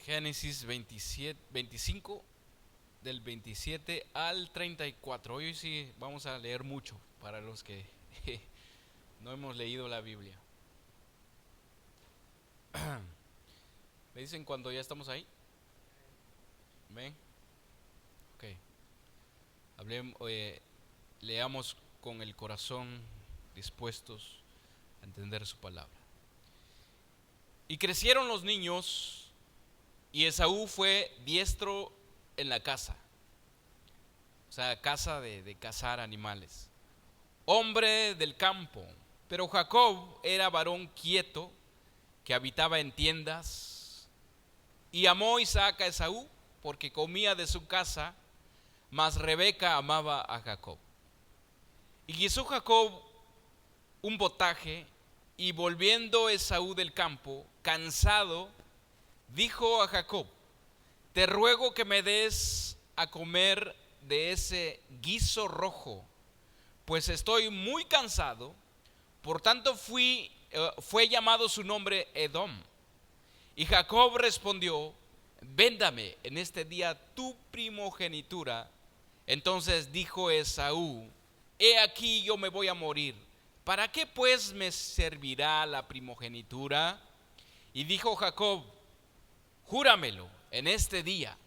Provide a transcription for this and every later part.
Génesis 27, 25, del 27 al 34. Hoy sí vamos a leer mucho para los que no hemos leído la Biblia. ¿Me dicen cuando ya estamos ahí? ¿Ven? Ok. Leamos con el corazón dispuestos a entender su palabra. Y crecieron los niños, y Esaú fue diestro en la caza, o sea, caza de cazar animales, hombre del campo. Pero Jacob era varón quieto, que habitaba en tiendas, y amó Isaac a Esaú, porque comía de su casa, mas Rebeca amaba a Jacob. Y guisó Jacob un potaje, y volviendo Esaú del campo, cansado, dijo a Jacob: te ruego que me des a comer de ese guiso rojo, pues estoy muy cansado. Por tanto fue llamado su nombre Edom. Y Jacob respondió: véndame en este día tu primogenitura. Entonces dijo Esaú: he aquí yo me voy a morir, ¿para qué pues me servirá la primogenitura? Y dijo Jacob: júramelo en este día.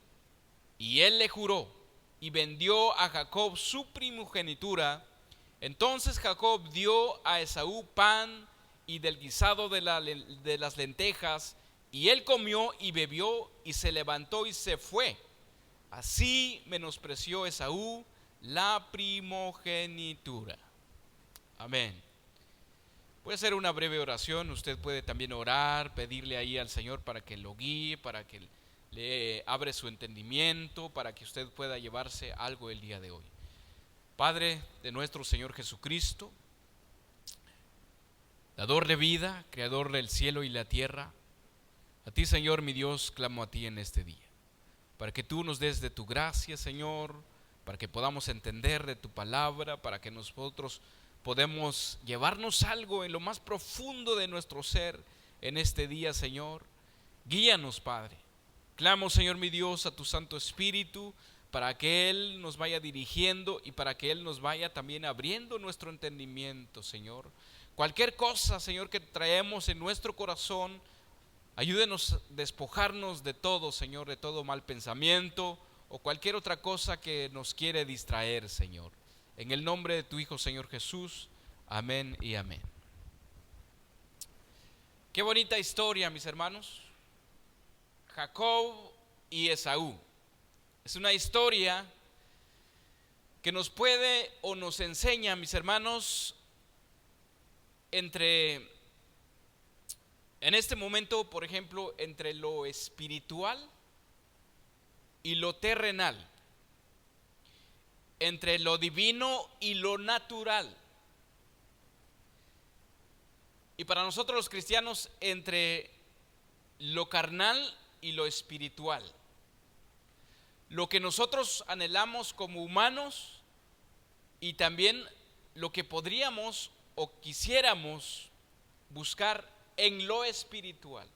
Y él le juró, y vendió a Jacob su primogenitura. Entonces Jacob dio a Esaú pan y del guisado de las lentejas, y él comió y bebió, y se levantó y se fue. Así menospreció Esaú la primogenitura. Amén. Voy a hacer una breve oración. Usted puede también orar, pedirle ahí al Señor para que lo guíe, para que le abre su entendimiento, para que usted pueda llevarse algo el día de hoy. Padre de nuestro Señor Jesucristo, dador de vida, creador del cielo y la tierra, a ti, Señor mi Dios, clamo a ti en este día, para que tú nos des de tu gracia, Señor, para que podamos entender de tu palabra, para que nosotros podemos llevarnos algo en lo más profundo de nuestro ser en este día, Señor. Guíanos, Padre. Clamo, Señor mi Dios, a tu Santo Espíritu, para que Él nos vaya dirigiendo y para que Él nos vaya también abriendo nuestro entendimiento, Señor. Cualquier cosa, Señor, que traemos en nuestro corazón, ayúdenos a despojarnos de todo, Señor, de todo mal pensamiento o cualquier otra cosa que nos quiere distraer, Señor. En el nombre de tu Hijo, Señor Jesús, amén y amén. Qué bonita historia, mis hermanos. Jacob y Esaú. Es una historia que nos puede o nos enseña, mis hermanos, en este momento, por ejemplo, entre lo espiritual y lo terrenal, entre lo divino y lo natural. Y para nosotros los cristianos, entre lo carnal y lo espiritual. Lo que nosotros anhelamos como humanos y también lo que podríamos o quisiéramos buscar en lo espiritual.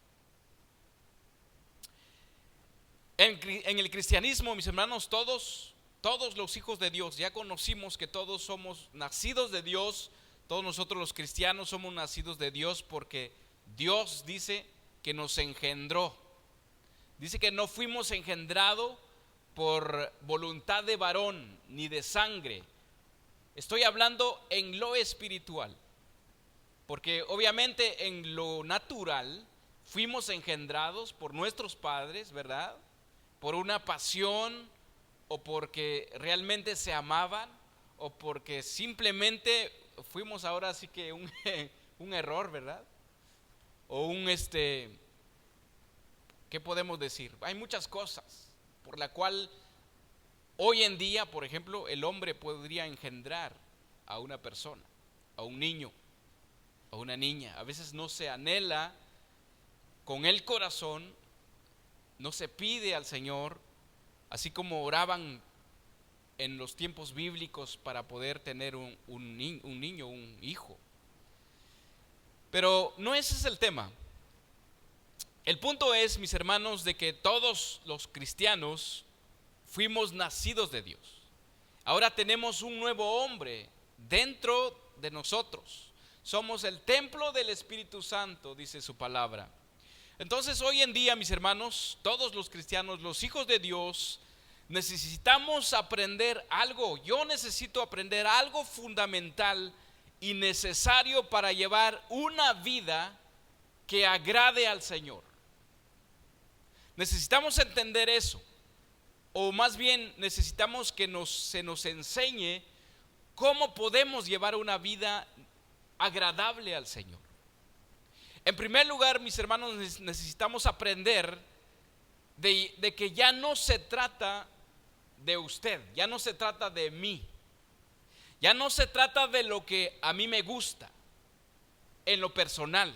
En el cristianismo, mis hermanos, todos los hijos de Dios, ya conocimos que todos somos nacidos de Dios. Todos nosotros los cristianos somos nacidos de Dios porque Dios dice que nos engendró. Dice que no fuimos engendrados por voluntad de varón ni de sangre. Estoy hablando en lo espiritual, porque obviamente en lo natural fuimos engendrados por nuestros padres, ¿verdad? Por una pasión, o porque realmente se amaban, o porque simplemente fuimos ahora sí que un error, ¿verdad? O ¿qué podemos decir? Hay muchas cosas por la cual hoy en día, por ejemplo, el hombre podría engendrar a una persona, a un niño, a una niña. A veces no se anhela con el corazón, no se pide al Señor, así como oraban en los tiempos bíblicos para poder tener un niño, un hijo. Pero no ese es el tema. El punto es, mis hermanos, de que todos los cristianos fuimos nacidos de Dios. Ahora tenemos un nuevo hombre dentro de nosotros. Somos el templo del Espíritu Santo, dice su palabra. Entonces, hoy en día, mis hermanos, todos los cristianos, los hijos de Dios, necesitamos aprender algo. Yo necesito aprender algo fundamental y necesario para llevar una vida que agrade al Señor. Necesitamos entender eso, o más bien necesitamos que se nos enseñe cómo podemos llevar una vida agradable al Señor. En primer lugar, mis hermanos, necesitamos aprender de que ya no se trata de usted, ya no se trata de mí, ya no se trata de lo que a mí me gusta en lo personal,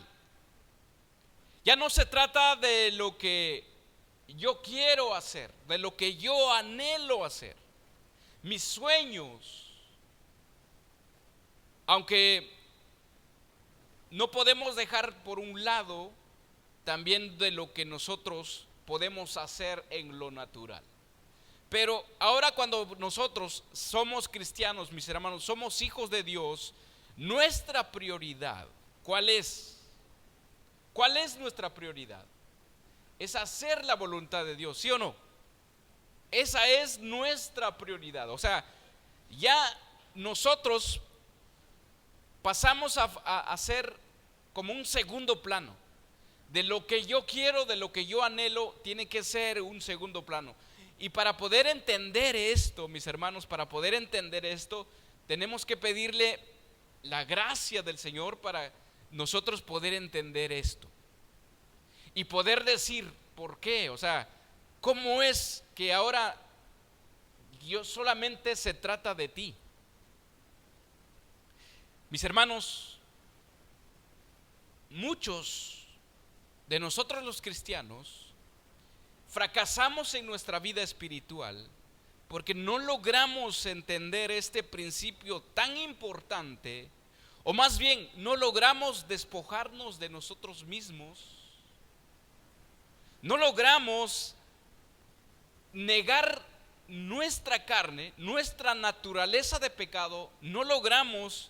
ya no se trata de lo que yo quiero hacer, de lo que yo anhelo hacer, mis sueños. Aunque no podemos dejar por un lado también de lo que nosotros podemos hacer en lo natural. Pero ahora, cuando nosotros somos cristianos, mis hermanos, somos hijos de Dios, nuestra prioridad, ¿cuál es? ¿Cuál es nuestra prioridad? Es hacer la voluntad de Dios, ¿sí o no? Esa es nuestra prioridad. O sea, ya nosotros pasamos a hacer como un segundo plano. De lo que yo quiero, de lo que yo anhelo, tiene que ser un segundo plano. Y para poder entender esto, mis hermanos, para poder entender esto, tenemos que pedirle la gracia del Señor para nosotros poder entender esto. Y poder decir, ¿por qué? O sea, ¿cómo es que ahora Dios solamente se trata de ti? Mis hermanos, muchos de nosotros los cristianos fracasamos en nuestra vida espiritual porque no logramos entender este principio tan importante, o más bien no logramos despojarnos de nosotros mismos. No logramos negar nuestra carne, nuestra naturaleza de pecado, no logramos,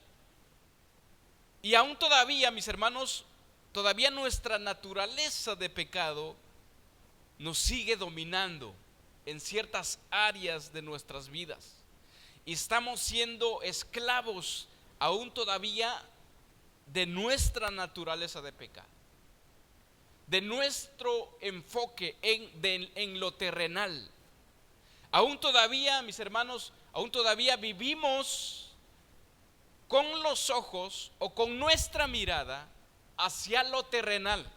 y aún todavía, mis hermanos, todavía nuestra naturaleza de pecado nos sigue dominando en ciertas áreas de nuestras vidas. Y estamos siendo esclavos aún todavía de nuestra naturaleza de pecado, de nuestro enfoque en lo terrenal. Aún todavía, mis hermanos, aún todavía vivimos con los ojos o con nuestra mirada hacia lo terrenal.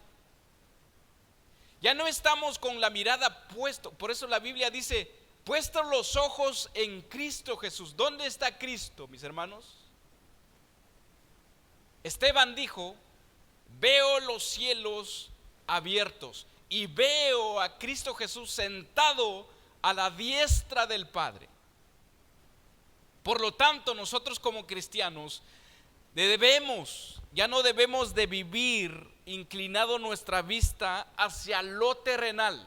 Ya no estamos con la mirada puesta. Por eso la Biblia dice, puestos los ojos en Cristo Jesús. ¿Dónde está Cristo, mis hermanos? Esteban dijo, veo los cielos abiertos y veo a Cristo Jesús sentado a la diestra del Padre. Por lo tanto, nosotros como cristianos ya no debemos de vivir inclinado nuestra vista hacia lo terrenal.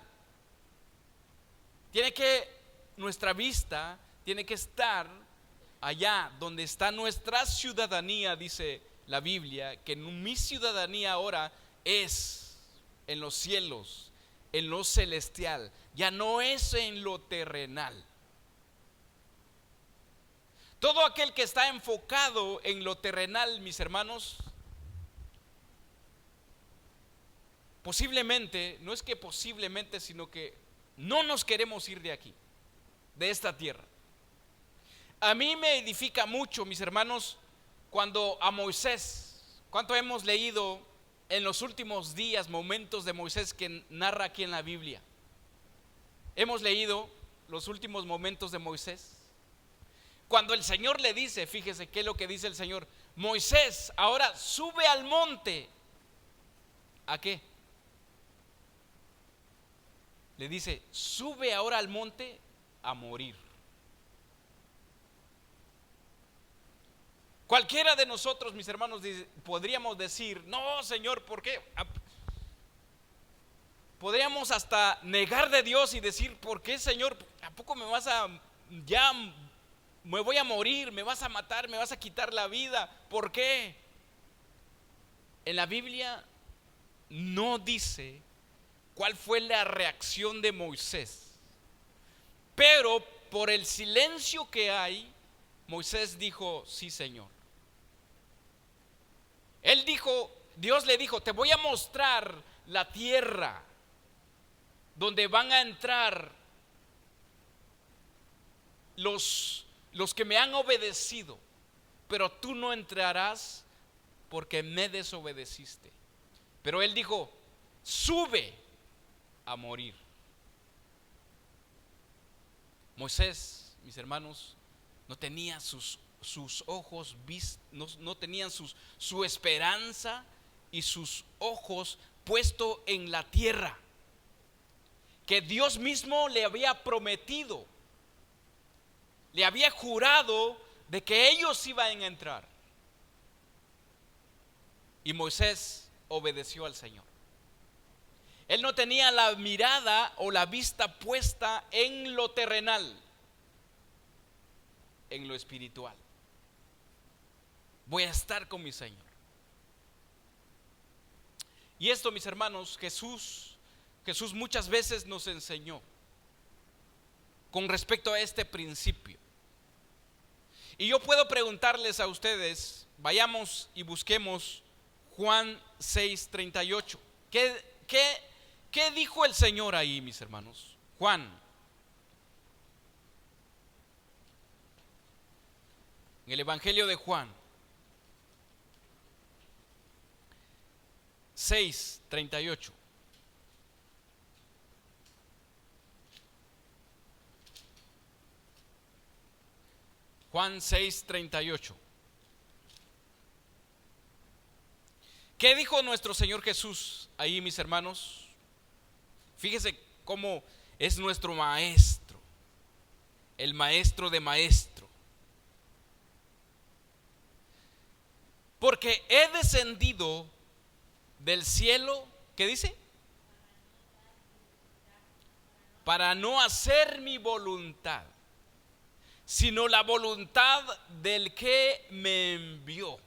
Nuestra vista tiene que estar allá donde está nuestra ciudadanía, dice la Biblia, que mi ciudadanía ahora es en los cielos, en lo celestial, ya no es en lo terrenal. Todo aquel que está enfocado en lo terrenal, mis hermanos, posiblemente, no es que posiblemente, sino que no nos queremos ir de aquí, de esta tierra. A mí me edifica mucho, mis hermanos, cuando a Moisés, ¿cuánto hemos leído en los últimos días momentos de Moisés que narra aquí en la Biblia? Hemos leído los últimos momentos de Moisés. Cuando el Señor le dice, fíjese qué es lo que dice el Señor: Moisés, ahora sube al monte. ¿A qué? Le dice, sube ahora al monte a morir. Cualquiera de nosotros, mis hermanos, podríamos decir, no, Señor, ¿por qué? podríamos hasta negar de Dios y decir, ¿por qué, Señor? ¿A poco ya me voy a morir, me vas a matar, me vas a quitar la vida? ¿Por qué? En la Biblia no dice cuál fue la reacción de Moisés, pero por el silencio que hay, Moisés dijo, sí, Señor. Él dijo, Dios le dijo, te voy a mostrar la tierra donde van a entrar los que me han obedecido, pero tú no entrarás porque me desobedeciste. Pero él dijo, sube a morir. Moisés, mis hermanos, no tenía sus ojos no tenían su esperanza y sus ojos puesto en la tierra que Dios mismo le había prometido, le había jurado de que ellos iban a entrar. Y Moisés obedeció al Señor. Él no tenía la mirada o la vista puesta en lo terrenal, en lo espiritual. Voy a estar con mi Señor. Y esto, mis hermanos, Jesús muchas veces nos enseñó con respecto a este principio. Y yo puedo preguntarles a ustedes, vayamos y busquemos Juan 6:38. ¿Qué dijo el Señor ahí, mis hermanos? Juan, en el Evangelio de Juan 6:38. Juan 6:38. ¿Qué dijo nuestro Señor Jesús ahí, mis hermanos? Fíjese cómo es nuestro maestro, el maestro de maestro. Porque he descendido del cielo, ¿qué dice? Para no hacer mi voluntad, sino la voluntad del que me envió.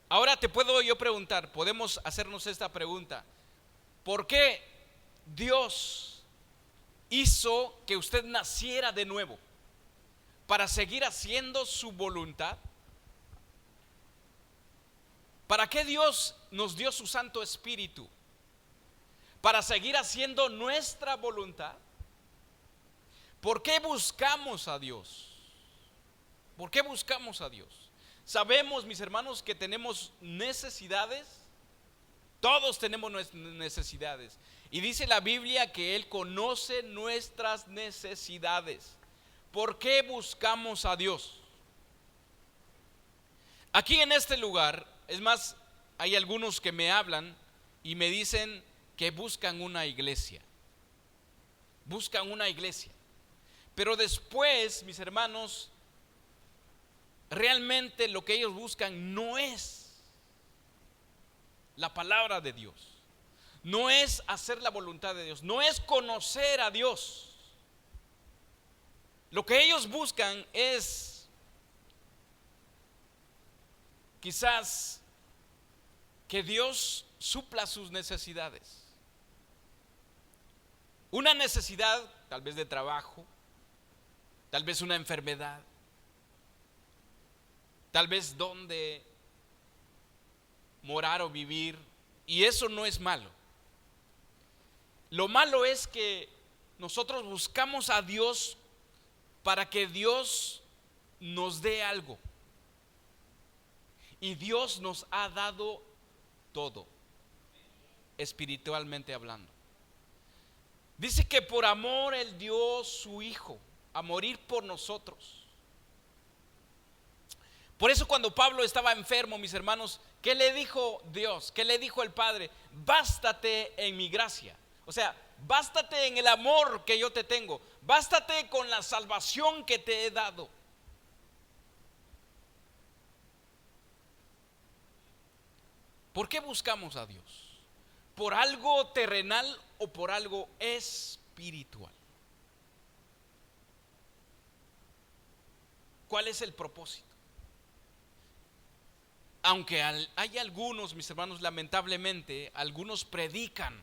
Ahora te puedo yo preguntar, podemos hacernos esta pregunta: ¿por qué Dios hizo que usted naciera de nuevo? ¿Para seguir haciendo su voluntad? ¿Para qué Dios nos dio su Santo Espíritu? ¿Para seguir haciendo nuestra voluntad? ¿Por qué buscamos a Dios? ¿Por qué buscamos a Dios? Sabemos, mis hermanos, que tenemos necesidades. Todos tenemos necesidades. Y dice la Biblia que Él conoce nuestras necesidades. ¿Por qué buscamos a Dios? Aquí en este lugar, es más, hay algunos que me hablan y me dicen que buscan una iglesia. Buscan una iglesia. Pero después, mis hermanos, realmente lo que ellos buscan no es la palabra de Dios, no es hacer la voluntad de Dios, no es conocer a Dios. Lo que ellos buscan es quizás que Dios supla sus necesidades. Una necesidad tal vez de trabajo, tal vez una enfermedad, tal vez donde morar o vivir, y eso no es malo. Lo malo es que nosotros buscamos a Dios para que Dios nos dé algo, y Dios nos ha dado todo, espiritualmente hablando. Dice que por amor Él dio su Hijo a morir por nosotros. Por eso cuando Pablo estaba enfermo, mis hermanos, ¿qué le dijo Dios? ¿Qué le dijo el Padre? Bástate en mi gracia. O sea, bástate en el amor que yo te tengo. Bástate con la salvación que te he dado. ¿Por qué buscamos a Dios? por algo terrenal o por algo espiritual. ¿Cuál es el propósito? Aunque hay algunos, mis hermanos, lamentablemente, algunos predican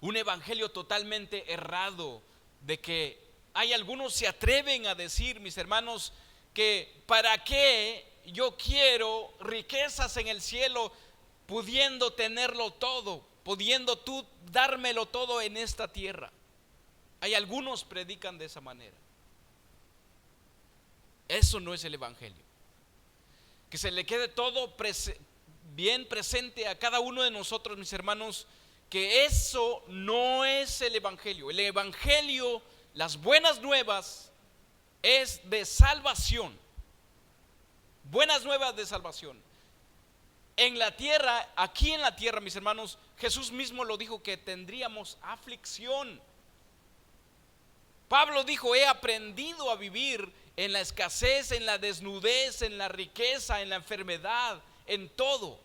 un evangelio totalmente errado, de que hay algunos se atreven a decir, mis hermanos, que para qué yo quiero riquezas en el cielo, pudiendo tenerlo todo, pudiendo tú dármelo todo en esta tierra. Hay algunos predican de esa manera. Eso no es el evangelio. Que se le quede todo bien presente a cada uno de nosotros, mis hermanos, que eso no es el evangelio. El evangelio, las buenas nuevas, es de salvación. Buenas nuevas de salvación. En la tierra, aquí en la tierra, mis hermanos, Jesús mismo lo dijo, que tendríamos aflicción. Pablo dijo: he aprendido a vivir en la escasez, en la desnudez, en la riqueza, en la enfermedad, en todo.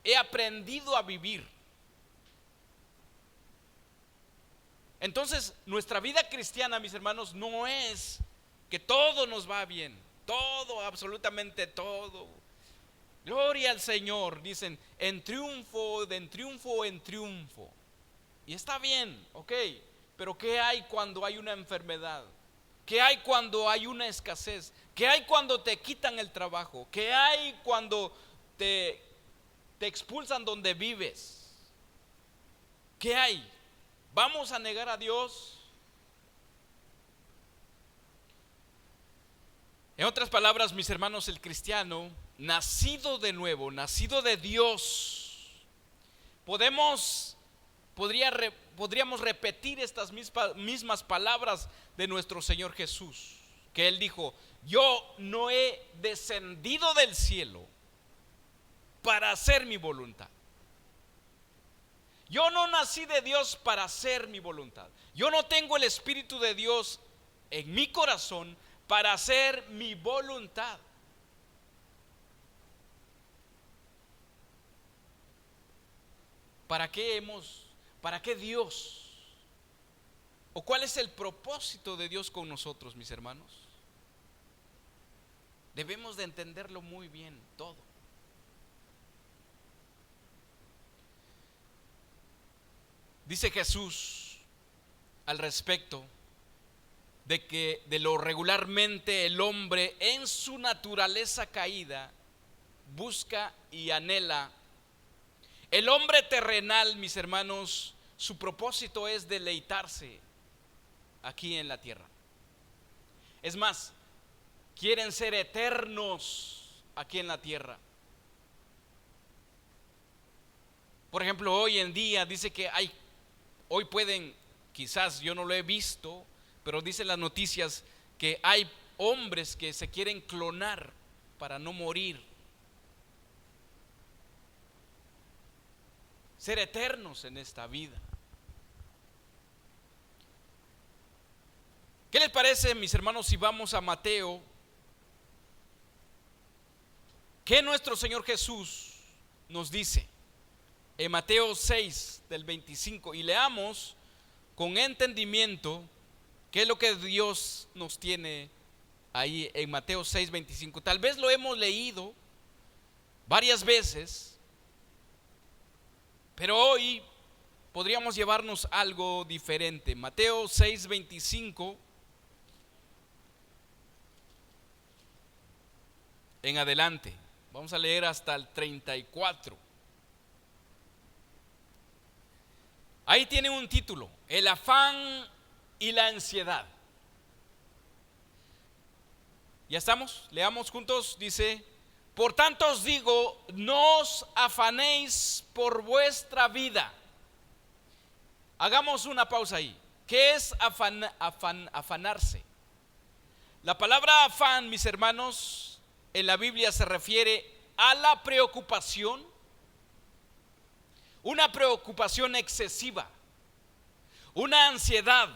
He aprendido a vivir. Entonces, nuestra vida cristiana, mis hermanos, no es que todo nos va bien, todo, absolutamente todo. Gloria al Señor, dicen, en triunfo, en triunfo, en triunfo. Y está bien, ok, pero ¿qué hay cuando hay una enfermedad? ¿Qué hay cuando hay una escasez? ¿Qué hay cuando te quitan el trabajo? ¿Qué hay cuando te expulsan donde vives? ¿Qué hay? ¿Vamos a negar a Dios? En otras palabras, mis hermanos, el cristiano nacido de nuevo, nacido de Dios, podríamos repetir estas mismas palabras de nuestro Señor Jesús, que Él dijo: yo no he descendido del cielo para hacer mi voluntad. Yo no nací de Dios para hacer mi voluntad. Yo no tengo el Espíritu de Dios en mi corazón para hacer mi voluntad. ¿Para qué Dios? ¿O cuál es el propósito de Dios con nosotros, mis hermanos? Debemos de entenderlo muy bien todo. Dice Jesús al respecto de que de lo regularmente el hombre en su naturaleza caída busca y anhela. El hombre terrenal, mis hermanos, su propósito es deleitarse aquí en la tierra. Es más, quieren ser eternos aquí en la tierra. Por ejemplo, hoy en día dice que hoy pueden, quizás yo no lo he visto, pero dicen las noticias que hay hombres que se quieren clonar para no morir. Ser eternos en esta vida. ¿Qué les parece, mis hermanos, si vamos a Mateo? ¿Qué nuestro Señor Jesús nos dice? En Mateo 6 del 25, y leamos con entendimiento qué es lo que Dios nos tiene ahí en Mateo 6, 25. Tal vez lo hemos leído varias veces, pero hoy podríamos llevarnos algo diferente. Mateo 6, 25 en adelante. Vamos a leer hasta el 34. Ahí tiene un título: el afán y la ansiedad. ¿Ya estamos? Leamos juntos. Dice: por tanto os digo, no os afanéis por vuestra vida. Hagamos una pausa ahí. ¿Qué es afanarse? La palabra afán, mis hermanos, en la Biblia se refiere a la preocupación, una preocupación excesiva, una ansiedad,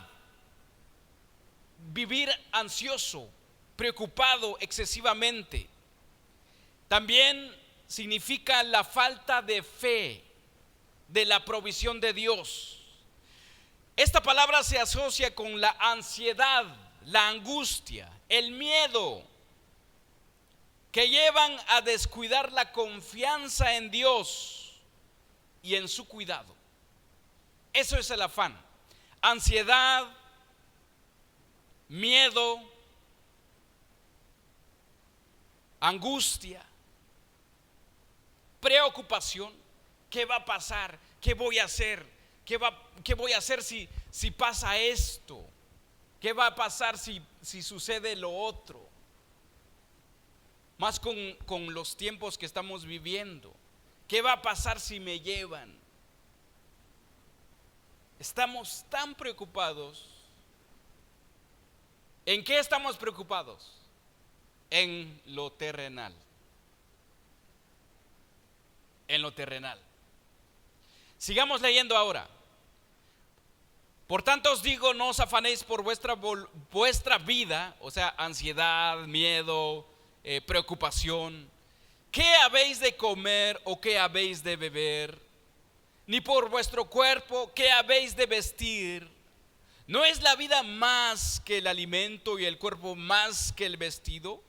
vivir ansioso, preocupado excesivamente. También significa la falta de fe, de la provisión de Dios. Esta palabra se asocia con la ansiedad, la angustia, el miedo, que llevan a descuidar la confianza en Dios y en su cuidado. Eso es el afán. Ansiedad, miedo, angustia, preocupación. ¿Qué va a pasar? ¿Qué voy a hacer? ¿Qué voy a hacer si pasa esto? ¿Qué va a pasar si sucede lo otro? Más con los tiempos que estamos viviendo. ¿Qué va a pasar si me llevan? Estamos tan preocupados. ¿En qué estamos preocupados? En lo terrenal. En lo terrenal. Sigamos leyendo ahora. Por tanto os digo, no os afanéis por vuestra vida, o sea, ansiedad, miedo, preocupación. ¿Qué habéis de comer o qué habéis de beber? Ni por vuestro cuerpo, ¿qué habéis de vestir? ¿No es la vida más que el alimento y el cuerpo más que el vestido?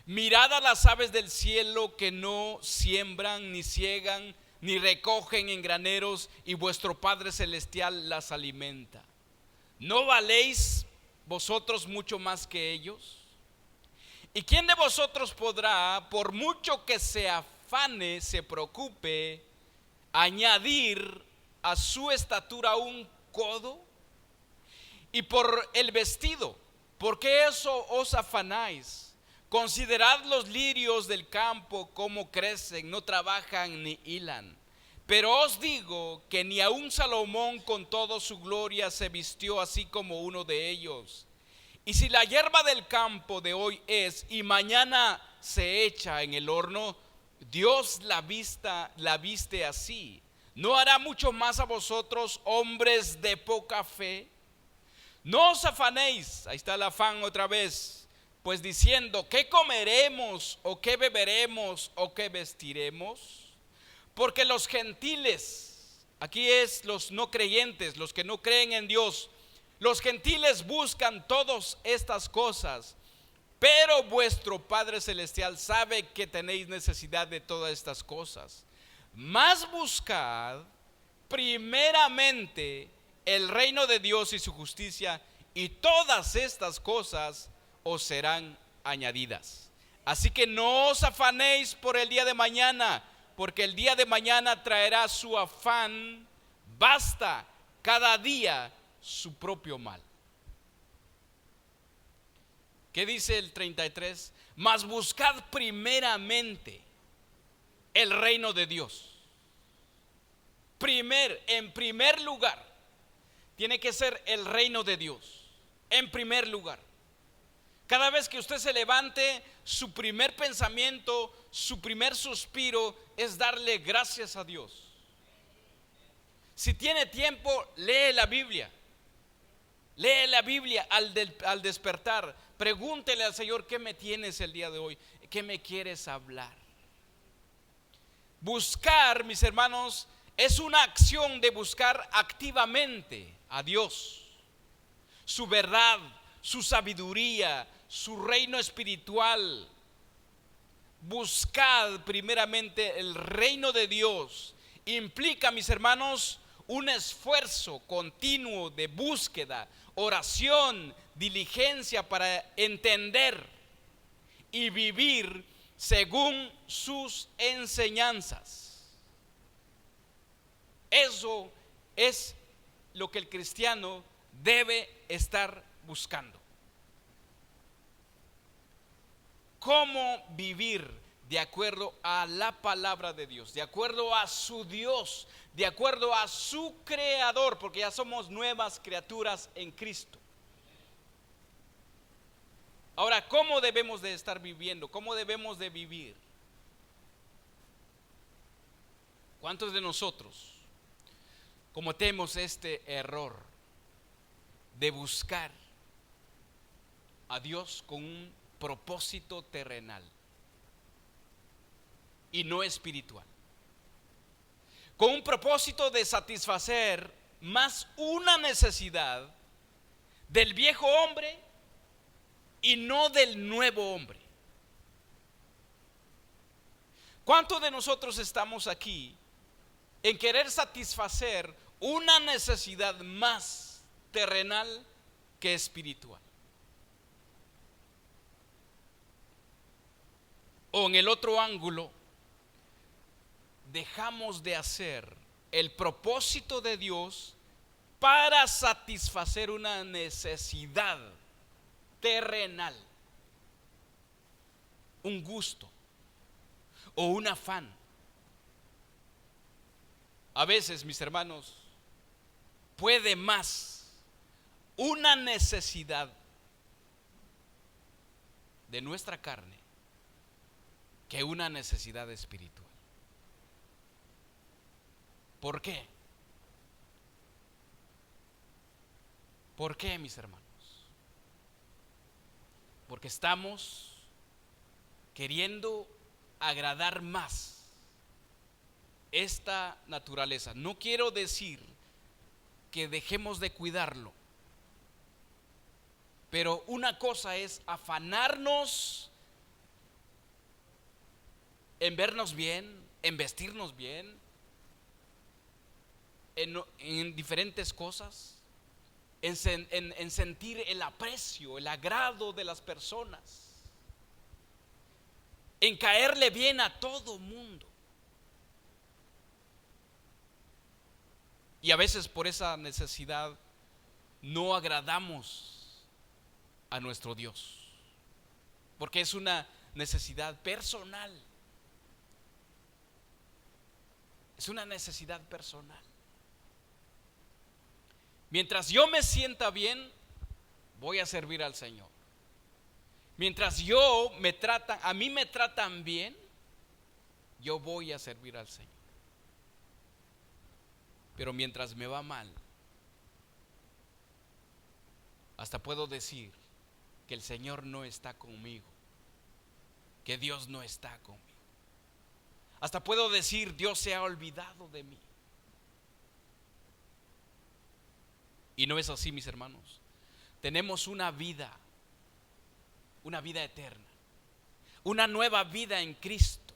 Mirad a las aves del cielo, que no siembran, ni siegan, ni recogen en graneros, y vuestro Padre Celestial las alimenta. ¿No valéis vosotros mucho más que ellos? ¿Y quién de vosotros podrá, por mucho que se afane, se preocupe, añadir a su estatura un codo? Y por el vestido, ¿por qué eso os afanáis? Considerad los lirios del campo, cómo crecen, no trabajan ni hilan. Pero os digo que ni aun Salomón con toda su gloria se vistió así como uno de ellos. Y si la hierba del campo de hoy es y mañana se echa en el horno, Dios la viste así, ¿no hará mucho más a vosotros, hombres de poca fe? No os afanéis, ahí está el afán otra vez, pues diciendo, ¿qué comeremos o qué beberemos o qué vestiremos? Porque los gentiles, aquí es los no creyentes, los que no creen en Dios, los gentiles buscan todas estas cosas, pero vuestro Padre Celestial sabe que tenéis necesidad de todas estas cosas. Mas buscad primeramente el reino de Dios y su justicia, y todas estas cosas os serán añadidas. Así que no os afanéis por el día de mañana, porque el día de mañana traerá su afán. Basta cada día su propio mal. ¿Qué dice el 33? Mas buscad primeramente el reino de Dios. En primer lugar, tiene que ser el reino de Dios. En primer lugar. Cada vez que usted se levante, su primer pensamiento, su primer suspiro es darle gracias a Dios. Si tiene tiempo, lee la Biblia. Lee la Biblia al despertar. Pregúntele al Señor, ¿qué me tienes el día de hoy? ¿Qué me quieres hablar? Buscar, mis hermanos, es una acción de buscar activamente a Dios, su verdad, su sabiduría, su reino espiritual. Buscad primeramente el reino de Dios. Implica, mis hermanos, un esfuerzo continuo de búsqueda, oración, diligencia para entender y vivir según sus enseñanzas. Eso es lo que el cristiano debe estar buscando. ¿Cómo vivir de acuerdo a la palabra de Dios, de acuerdo a su Dios, de acuerdo a su creador? Porque ya somos nuevas criaturas en Cristo. Ahora, ¿cómo debemos de estar viviendo? ¿Cómo debemos de vivir? ¿Cuántos de nosotros cometemos este error de buscar a Dios con un propósito terrenal y no espiritual? con un propósito de satisfacer más una necesidad del viejo hombre y no del nuevo hombre. ¿Cuántos de nosotros estamos aquí en querer satisfacer una necesidad más terrenal que espiritual? O en el otro ángulo, dejamos de hacer el propósito de Dios para satisfacer una necesidad terrenal, un gusto o un afán. A veces, mis hermanos, puede más una necesidad de nuestra carne que una necesidad espiritual. ¿Por qué? ¿Por qué, mis hermanos? Porque estamos queriendo agradar más esta naturaleza. No quiero decir que dejemos de cuidarlo, pero una cosa es afanarnos en vernos bien, en vestirnos bien, en diferentes cosas, en sentir el aprecio, el agrado de las personas, en caerle bien a todo mundo. Y a veces por esa necesidad no agradamos a nuestro Dios, porque es una necesidad personal. Es una necesidad personal. Mientras yo me sienta bien, voy a servir al Señor. Mientras a mí me tratan bien, yo voy a servir al Señor. Pero mientras me va mal, hasta puedo decir que el Señor no está conmigo, que Dios no está conmigo. Hasta puedo decir, Dios se ha olvidado de mí. Y no es así, mis hermanos. Tenemos una vida eterna, una nueva vida en Cristo,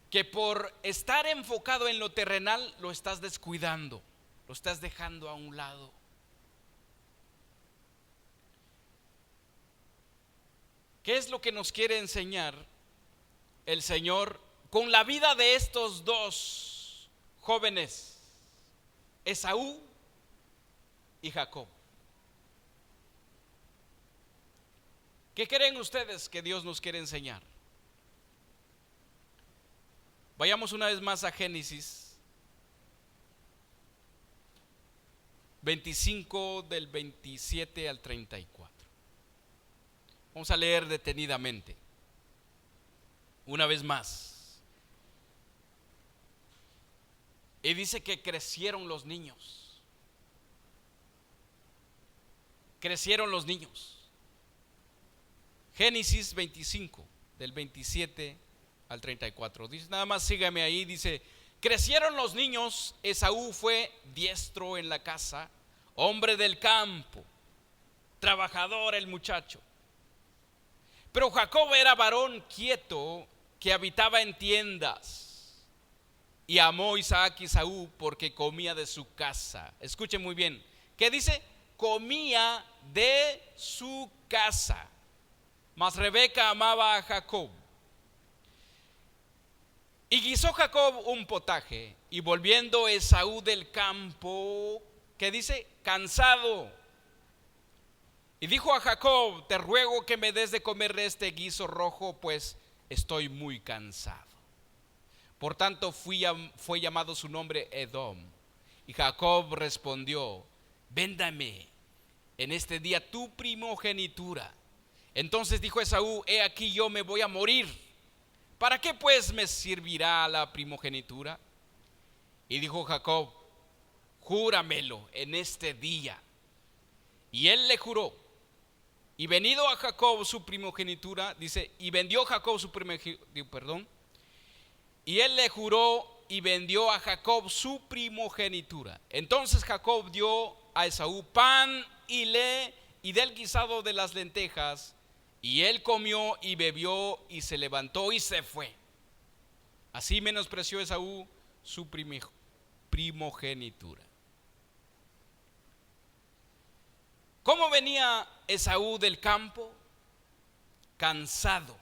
que por estar enfocado en lo terrenal lo estás descuidando, lo estás dejando a un lado. ¿Qué es lo que nos quiere enseñar el Señor con la vida de estos dos jóvenes, Esaú y Jacob? ¿Qué creen ustedes que Dios nos quiere enseñar? Vayamos una vez más a Génesis 25 del 27 al 34. Vamos a leer detenidamente. Una vez más. Y dice que crecieron los niños. Crecieron los niños. Génesis 25, del 27 al 34. Dice, nada más sígame ahí, dice, crecieron los niños, Esaú fue diestro en la casa, hombre del campo, trabajador el muchacho. Pero Jacob era varón quieto que habitaba en tiendas. Y amó Isaac y Esaú porque comía de su casa. Escuchen muy bien. ¿Qué dice? Comía de su casa. Mas Rebeca amaba a Jacob. Y guisó Jacob un potaje. Y volviendo Esaú del campo, ¿qué dice? Cansado. Y dijo a Jacob, te ruego que me des de comer de este guiso rojo, pues estoy muy cansado. Por tanto fue llamado su nombre Edom. Y Jacob respondió, véndame en este día tu primogenitura. Entonces dijo Esaú, he aquí yo me voy a morir. ¿Para qué pues me servirá la primogenitura? Y dijo Jacob, júramelo en este día. Y él le juró. Y venido a Jacob su primogenitura, dice, y vendió Jacob su primogenitura, y él le juró y vendió a Jacob su primogenitura. Entonces Jacob dio a Esaú pan y del guisado de las lentejas, y él comió y bebió y se levantó y se fue. Así menospreció Esaú su primogenitura. ¿Cómo venía Esaú del campo? Cansado.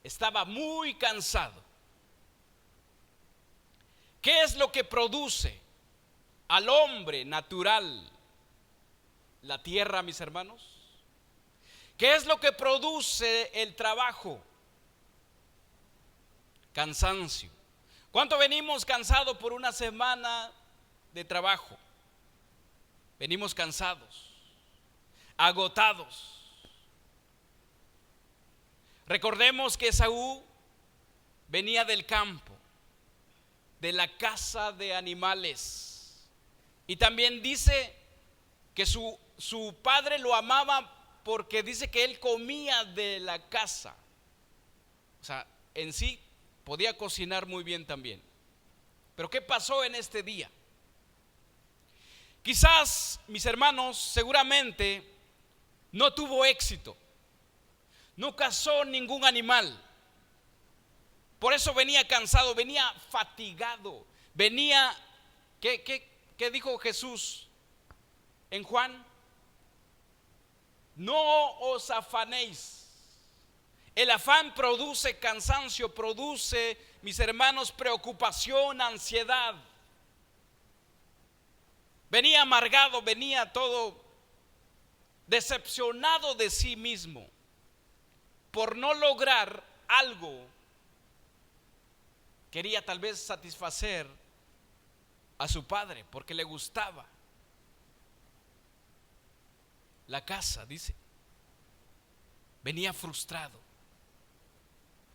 Estaba muy cansado. ¿Qué es lo que produce al hombre natural la tierra, mis hermanos? ¿Qué es lo que produce el trabajo? Cansancio. ¿Cuánto venimos cansados por una semana de trabajo? Venimos cansados, agotados. Recordemos que Esaú venía del campo, de la caza de animales. Y también dice que su padre lo amaba porque dice que él comía de la caza. O sea, en sí podía cocinar muy bien también. Pero ¿qué pasó en este día? Quizás, mis hermanos, seguramente no tuvo éxito. No cazó ningún animal. Por eso venía cansado, venía fatigado. Venía, ¿qué dijo Jesús en Juan? No os afanéis. El afán produce cansancio, produce, mis hermanos, preocupación, ansiedad. Venía amargado, venía todo decepcionado de sí mismo por no lograr algo. Quería tal vez satisfacer a su padre porque le gustaba la caza, dice. Venía frustrado.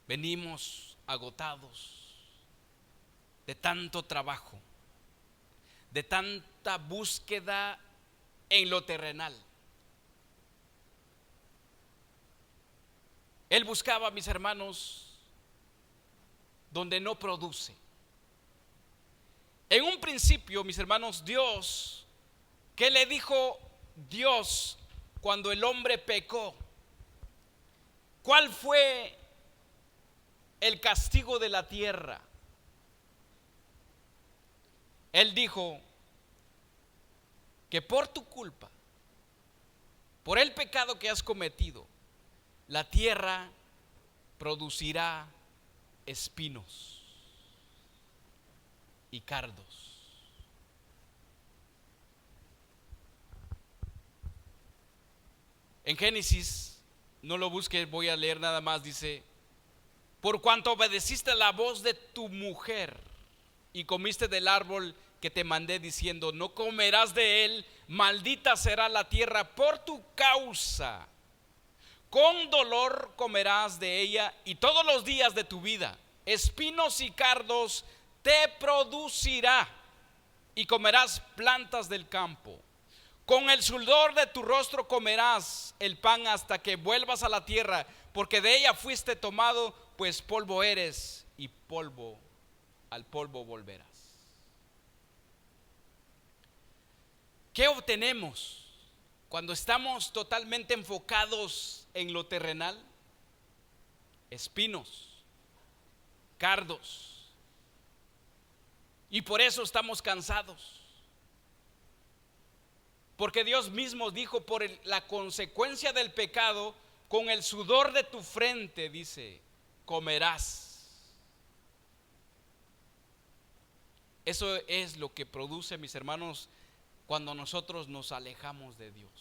Venimos agotados de tanto trabajo, de tanta búsqueda en lo terrenal. Él buscaba, mis hermanos, donde no produce. En un principio, mis hermanos, Dios, ¿qué le dijo Dios cuando el hombre pecó? ¿Cuál fue el castigo de la tierra? Él dijo que por tu culpa, por el pecado que has cometido, la tierra producirá espinos y cardos. En Génesis, no lo busques, voy a leer nada más, dice: por cuanto obedeciste la voz de tu mujer y comiste del árbol que te mandé diciendo, no comerás de él, maldita será la tierra por tu causa. Con dolor comerás de ella y todos los días de tu vida. Espinos y cardos te producirá y comerás plantas del campo. Con el sudor de tu rostro comerás el pan hasta que vuelvas a la tierra, porque de ella fuiste tomado, pues polvo eres y polvo, al polvo volverás. ¿Qué obtenemos cuando estamos totalmente enfocados en lo terrenal? Espinos, cardos. Y por eso estamos cansados. Porque Dios mismo dijo, por la consecuencia del pecado, con el sudor de tu frente, dice, comerás. Eso es lo que produce, mis hermanos, cuando nosotros nos alejamos de Dios.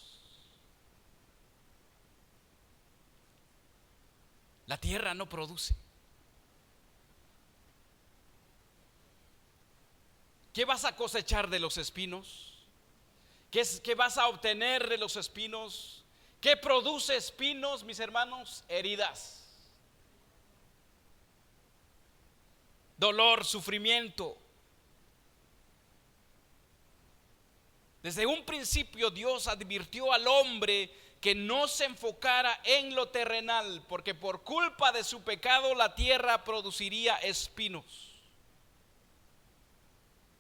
La tierra no produce. ¿Qué vas a cosechar de los espinos? ¿Qué vas a obtener de los espinos? ¿Qué produce espinos, mis hermanos? Heridas, dolor, sufrimiento. Desde un principio Dios advirtió al hombre que no se enfocara en lo terrenal, porque por culpa de su pecado la tierra produciría espinos.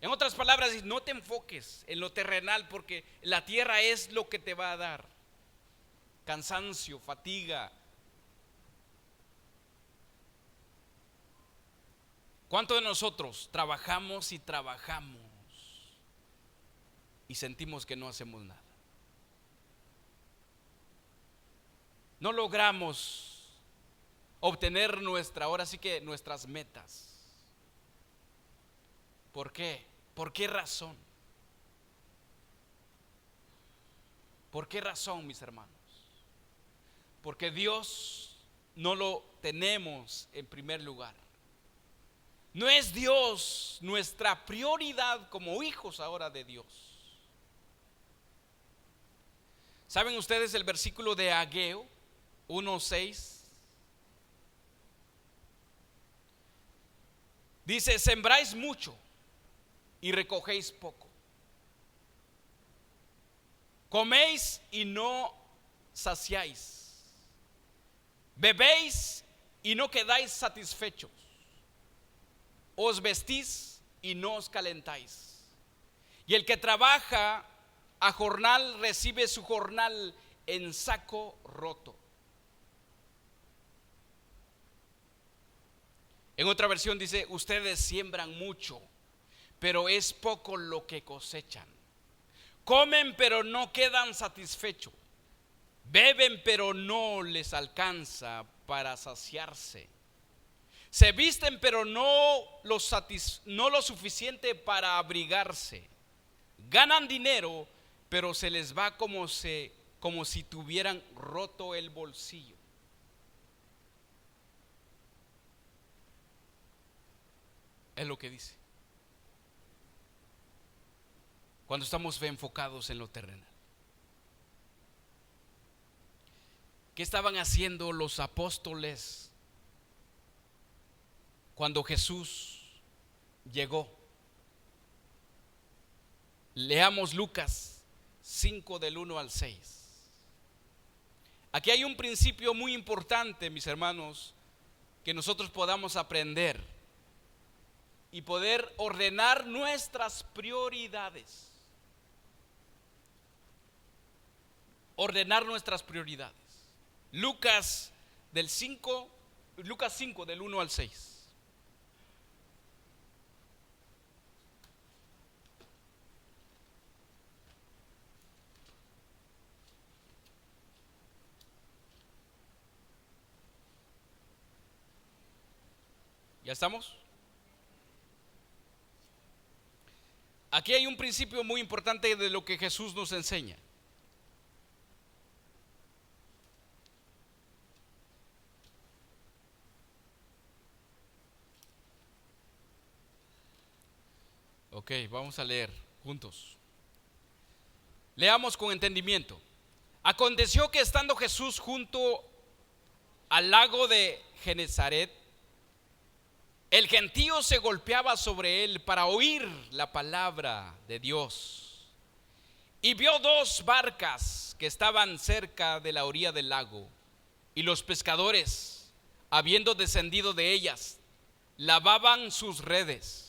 En otras palabras, no te enfoques en lo terrenal, porque la tierra es lo que te va a dar cansancio, fatiga. ¿Cuántos de nosotros trabajamos y trabajamos y sentimos que no hacemos nada? No logramos obtener ahora sí que nuestras metas. ¿Por qué? ¿Por qué razón? ¿Por qué razón, mis hermanos? Porque Dios no lo tenemos en primer lugar. No es Dios nuestra prioridad como hijos ahora de Dios. ¿Saben ustedes el versículo de Ageo 1:6? Dice: sembráis mucho y recogéis poco. Coméis y no saciáis. Bebéis y no quedáis satisfechos. Os vestís y no os calentáis. Y el que trabaja a jornal recibe su jornal en saco roto. En otra versión dice: ustedes siembran mucho, pero es poco lo que cosechan. Comen, pero no quedan satisfechos. Beben, pero no les alcanza para saciarse. Se visten, pero no lo suficiente para abrigarse. Ganan dinero, pero se les va como si tuvieran roto el bolsillo. Es lo que dice. Cuando estamos enfocados en lo terrenal. ¿Qué estaban haciendo los apóstoles cuando Jesús llegó? Leamos Lucas 5 del 1 al 6. Aquí hay un principio muy importante, mis hermanos, que nosotros podamos aprender y poder ordenar nuestras prioridades. Ordenar nuestras prioridades. Lucas 5 del 1 al 6. ¿Ya estamos? Aquí hay un principio muy importante de lo que Jesús nos enseña. Ok, vamos a leer juntos. Leamos con entendimiento. Aconteció que estando Jesús junto al lago de Genezaret, el gentío se golpeaba sobre él para oír la palabra de Dios. Y vio dos barcas que estaban cerca de la orilla del lago, y los pescadores, habiendo descendido de ellas, lavaban sus redes.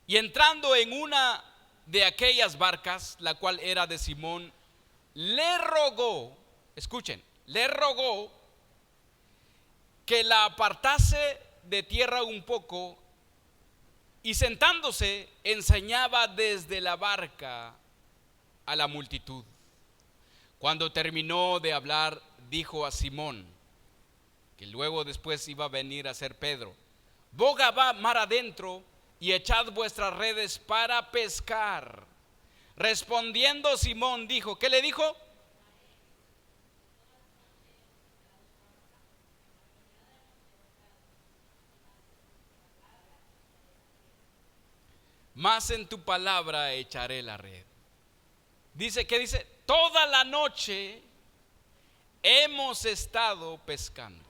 Y entrando en una de aquellas barcas, la cual era de Simón, le rogó, escuchen, le rogó que la apartase de tierra un poco, y sentándose enseñaba desde la barca a la multitud. Cuando terminó de hablar, dijo a Simón, que luego después iba a venir a ser Pedro: boga va mar adentro y echad vuestras redes para pescar. Respondiendo Simón dijo, ¿qué le dijo? Más en tu palabra echaré la red. Dice, ¿qué dice? Toda la noche hemos estado pescando,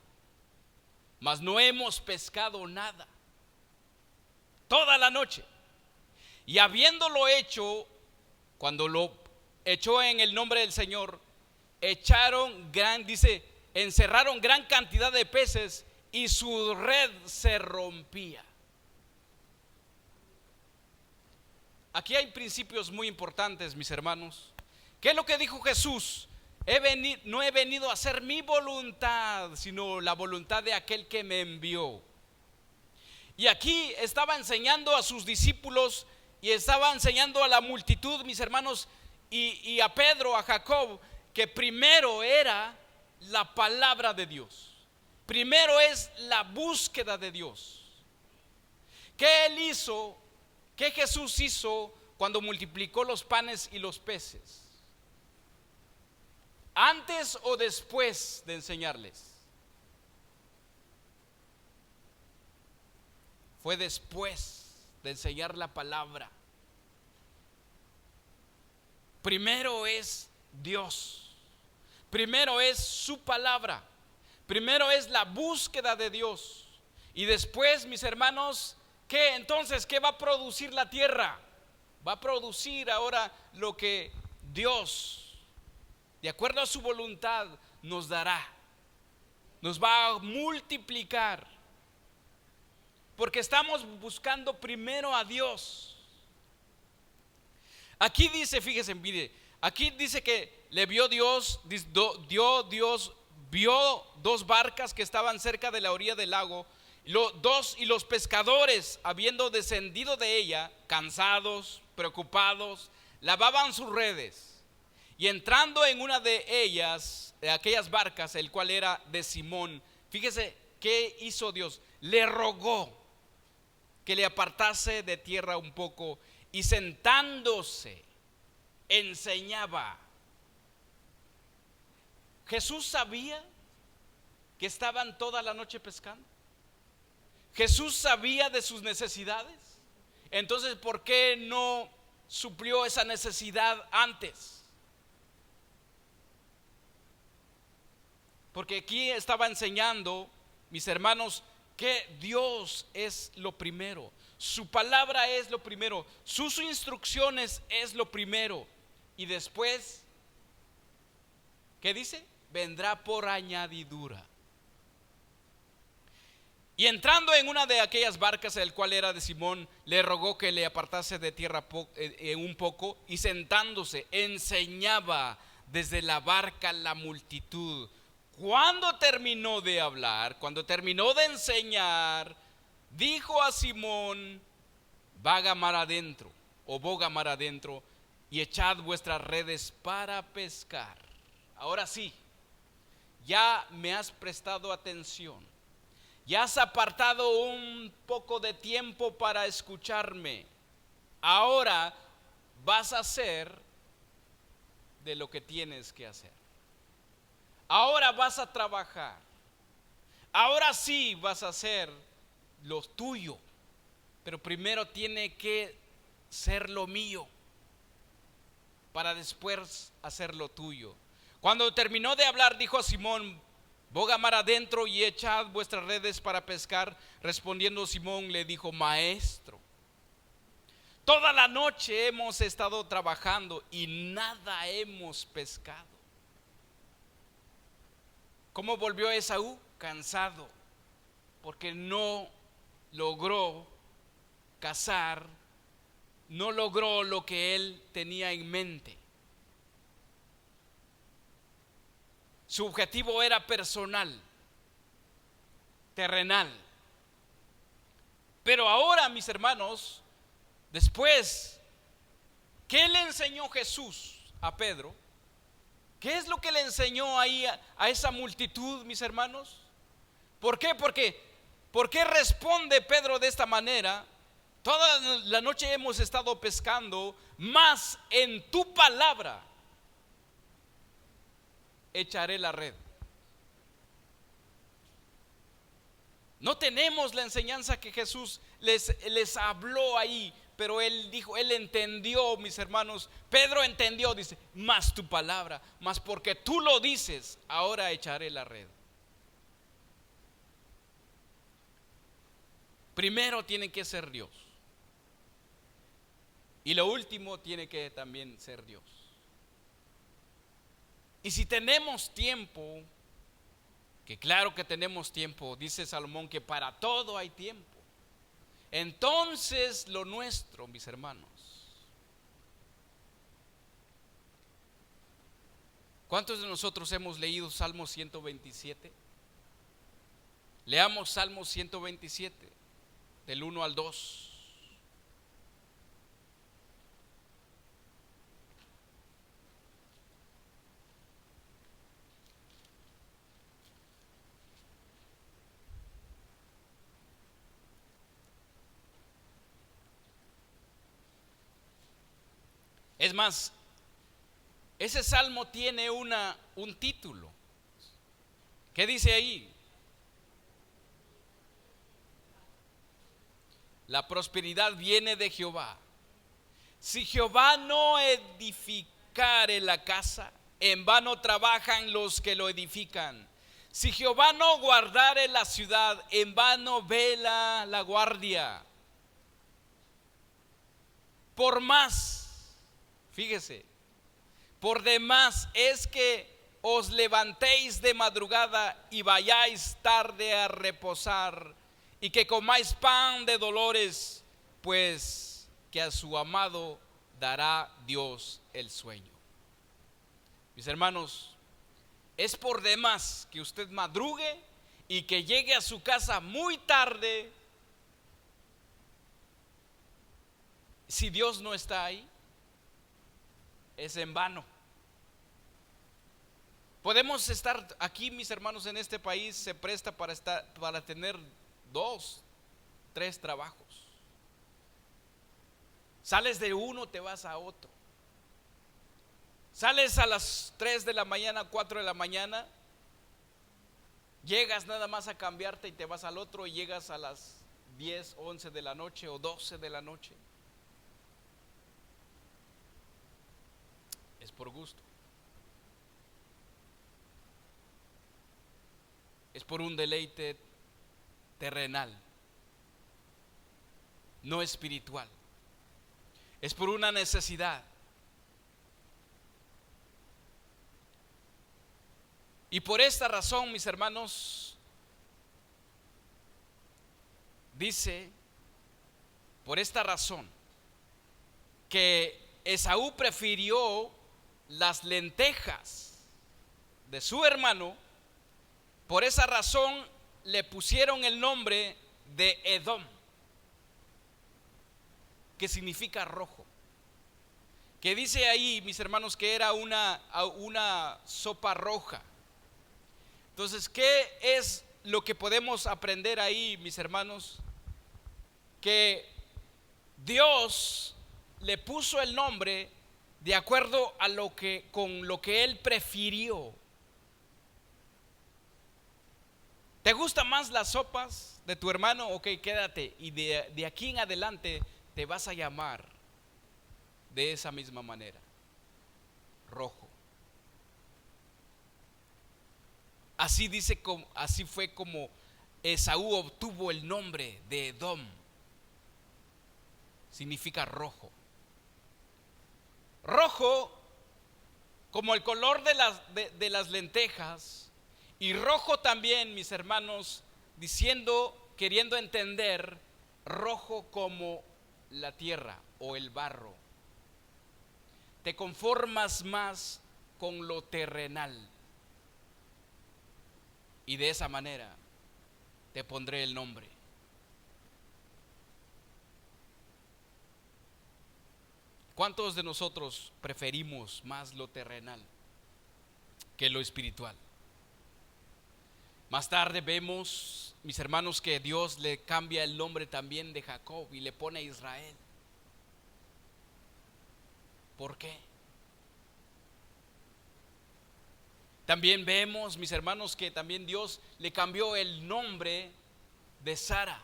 mas no hemos pescado nada. Toda la noche. Y habiéndolo hecho, cuando lo echó en el nombre del Señor, encerraron gran cantidad de peces y su red se rompía. Aquí hay principios muy importantes, mis hermanos. ¿Qué es lo que dijo Jesús? No he venido a hacer mi voluntad, sino la voluntad de aquel que me envió. Y aquí estaba enseñando a sus discípulos y estaba enseñando a la multitud, mis hermanos, y a Pedro, a Jacob, que primero era la palabra de Dios. Primero es la búsqueda de Dios. ¿Qué él hizo? ¿Qué Jesús hizo cuando multiplicó los panes y los peces? ¿Antes o después de enseñarles? Fue después de enseñar la palabra. Primero es Dios. Primero es su palabra. Primero es la búsqueda de Dios. Y después, mis hermanos, ¿qué entonces? ¿Qué va a producir la tierra? Va a producir ahora lo que Dios, de acuerdo a su voluntad, nos dará. Nos va a multiplicar. Porque estamos buscando primero a Dios. Aquí dice, fíjense, mire, aquí dice que le vio Dios, vio dos barcas que estaban cerca de la orilla del lago. Y los pescadores, habiendo descendido de ella, cansados, preocupados, lavaban sus redes. Y entrando en una de ellas, de aquellas barcas, el cual era de Simón, fíjese qué hizo Dios. Le rogó que le apartase de tierra un poco, y sentándose enseñaba. Jesús sabía que estaban toda la noche pescando. Jesús sabía de sus necesidades. Entonces, ¿por qué no suplió esa necesidad antes? Porque aquí estaba enseñando, mis hermanos, que Dios es lo primero. Su palabra es lo primero. Sus instrucciones es lo primero. Y después, ¿qué dice? Vendrá por añadidura. Y entrando en una de aquellas barcas, el cual era de Simón, le rogó que le apartase de tierra un poco, y sentándose enseñaba desde la barca la multitud. Cuando terminó de hablar, cuando terminó de enseñar, dijo a Simón: vaga mar adentro, o boga mar adentro, y echad vuestras redes para pescar. Ahora sí, ya me has prestado atención. Ya has apartado un poco de tiempo para escucharme. Ahora vas a hacer de lo que tienes que hacer. Ahora vas a trabajar. Ahora sí vas a hacer lo tuyo. Pero primero tiene que ser lo mío, para después hacer lo tuyo. Cuando terminó de hablar, dijo a Simón: boga mar adentro y echad vuestras redes para pescar. Respondiendo Simón le dijo: Maestro, toda la noche hemos estado trabajando y nada hemos pescado. ¿Cómo volvió Esaú? Cansado, porque no logró cazar, no logró lo que él tenía en mente. Su objetivo era personal, terrenal. Pero ahora, mis hermanos, después, ¿qué le enseñó Jesús a Pedro? ¿Qué es lo que le enseñó ahí a esa multitud, mis hermanos? ¿Por qué? ¿Por qué responde Pedro de esta manera? Toda la noche hemos estado pescando, mas en tu palabra echaré la red. No tenemos la enseñanza que Jesús les habló ahí, pero él dijo, él entendió, mis hermanos. Pedro entendió, dice: más tu palabra, más porque tú lo dices, ahora echaré la red. Primero tiene que ser Dios, y lo último tiene que también ser Dios. Y si tenemos tiempo, que claro que tenemos tiempo, dice Salomón que para todo hay tiempo, entonces lo nuestro, mis hermanos. ¿Cuántos de nosotros hemos leído Salmo 127? Leamos Salmo 127, del 1 al 2. Es más, ese salmo tiene un título. ¿Qué dice ahí? La prosperidad viene de Jehová. Si Jehová no edificare la casa, en vano trabajan los que lo edifican. Si Jehová no guardare la ciudad, en vano vela la guardia. Por más, fíjese, por demás es que os levantéis de madrugada y vayáis tarde a reposar, y que comáis pan de dolores, pues que a su amado dará Dios el sueño. Mis hermanos, es por demás que usted madrugue y que llegue a su casa muy tarde, si Dios no está ahí. Es en vano. Podemos estar aquí, mis hermanos, en este país se presta para tener 2, 3 trabajos. Sales de uno, te vas a otro. Sales a las 3 de la mañana, 4 de la mañana, llegas nada más a cambiarte y te vas al otro, y llegas a las 10, 11 de la noche o 12 de la noche. Es por gusto. Es por un deleite terrenal, no espiritual. Es por una necesidad. Y por esta razón, mis hermanos, dice, por esta razón, que Esaú prefirió las lentejas de su hermano. Por esa razón le pusieron el nombre de Edom, que significa rojo. Que dice ahí, mis hermanos, que era una sopa roja. Entonces, ¿qué es lo que podemos aprender ahí, mis hermanos? Que Dios le puso el nombre de acuerdo a con lo que él prefirió. ¿Te gustan más las sopas de tu hermano? Ok, quédate. Y de aquí en adelante te vas a llamar de esa misma manera. Rojo. Así fue como Esaú obtuvo el nombre de Edom. Significa rojo. Rojo como el color de las lentejas. Y rojo también, mis hermanos, queriendo entender, rojo como la tierra o el barro. Te conformas más con lo terrenal. Y de esa manera te pondré el nombre. ¿Cuántos de nosotros preferimos más lo terrenal que lo espiritual? Más tarde vemos, mis hermanos, que Dios le cambia el nombre también de Jacob y le pone Israel. ¿Por qué? También vemos, mis hermanos, que también Dios le cambió el nombre de Sara.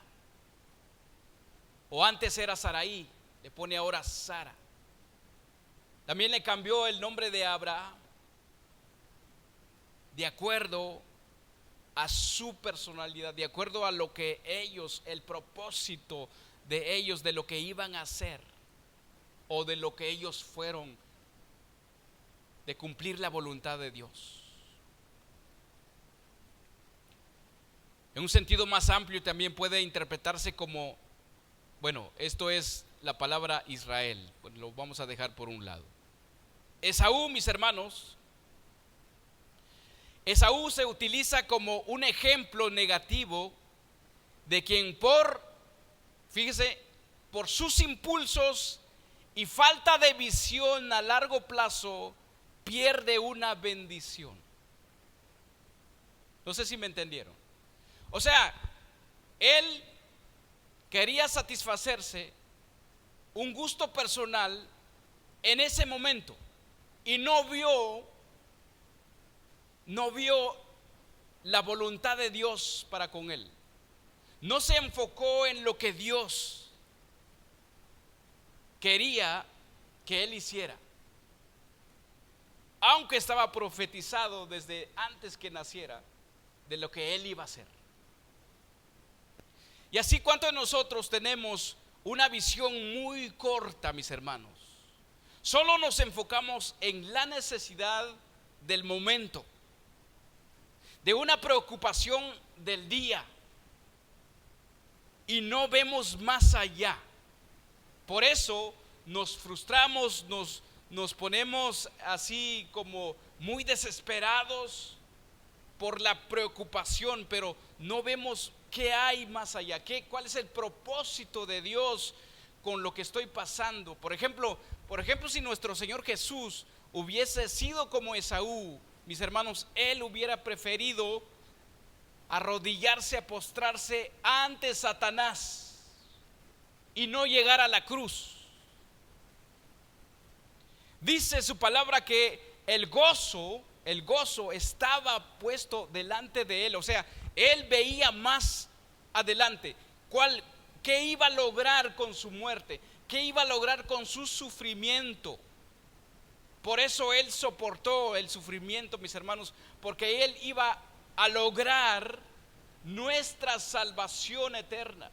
O antes era Saraí, le pone ahora Sara. También le cambió el nombre de Abraham de acuerdo a su personalidad, de acuerdo a lo que ellos, el propósito de ellos, de lo que iban a hacer o de lo que ellos fueron de cumplir la voluntad de Dios. En un sentido más amplio también puede interpretarse como, bueno, esto es la palabra Israel, pues lo vamos a dejar por un lado. Esaú, mis hermanos, Esaú se utiliza como un ejemplo negativo de quien fíjese, por sus impulsos y falta de visión a largo plazo, pierde una bendición. No sé si me entendieron. O sea, él quería satisfacerse un gusto personal en ese momento y no vio la voluntad de Dios para con él. No se enfocó en lo que Dios quería que él hiciera, aunque estaba profetizado desde antes que naciera de lo que él iba a hacer. Y así, ¿cuántos de nosotros tenemos una visión muy corta, mis hermanos? Solo nos enfocamos en la necesidad del momento, de una preocupación del día, y no vemos más allá. Por eso nos frustramos, nos ponemos así como muy desesperados por la preocupación, pero no vemos qué hay más allá, cuál es el propósito de Dios con lo que estoy pasando. Por ejemplo, si nuestro Señor Jesús hubiese sido como Esaú, mis hermanos, él hubiera preferido arrodillarse, a postrarse ante Satanás y no llegar a la cruz. Dice su palabra que el gozo estaba puesto delante de él. O sea, él veía más adelante qué iba a lograr con su muerte, qué iba a lograr con su sufrimiento. Por eso él soportó el sufrimiento, mis hermanos, porque él iba a lograr nuestra salvación eterna.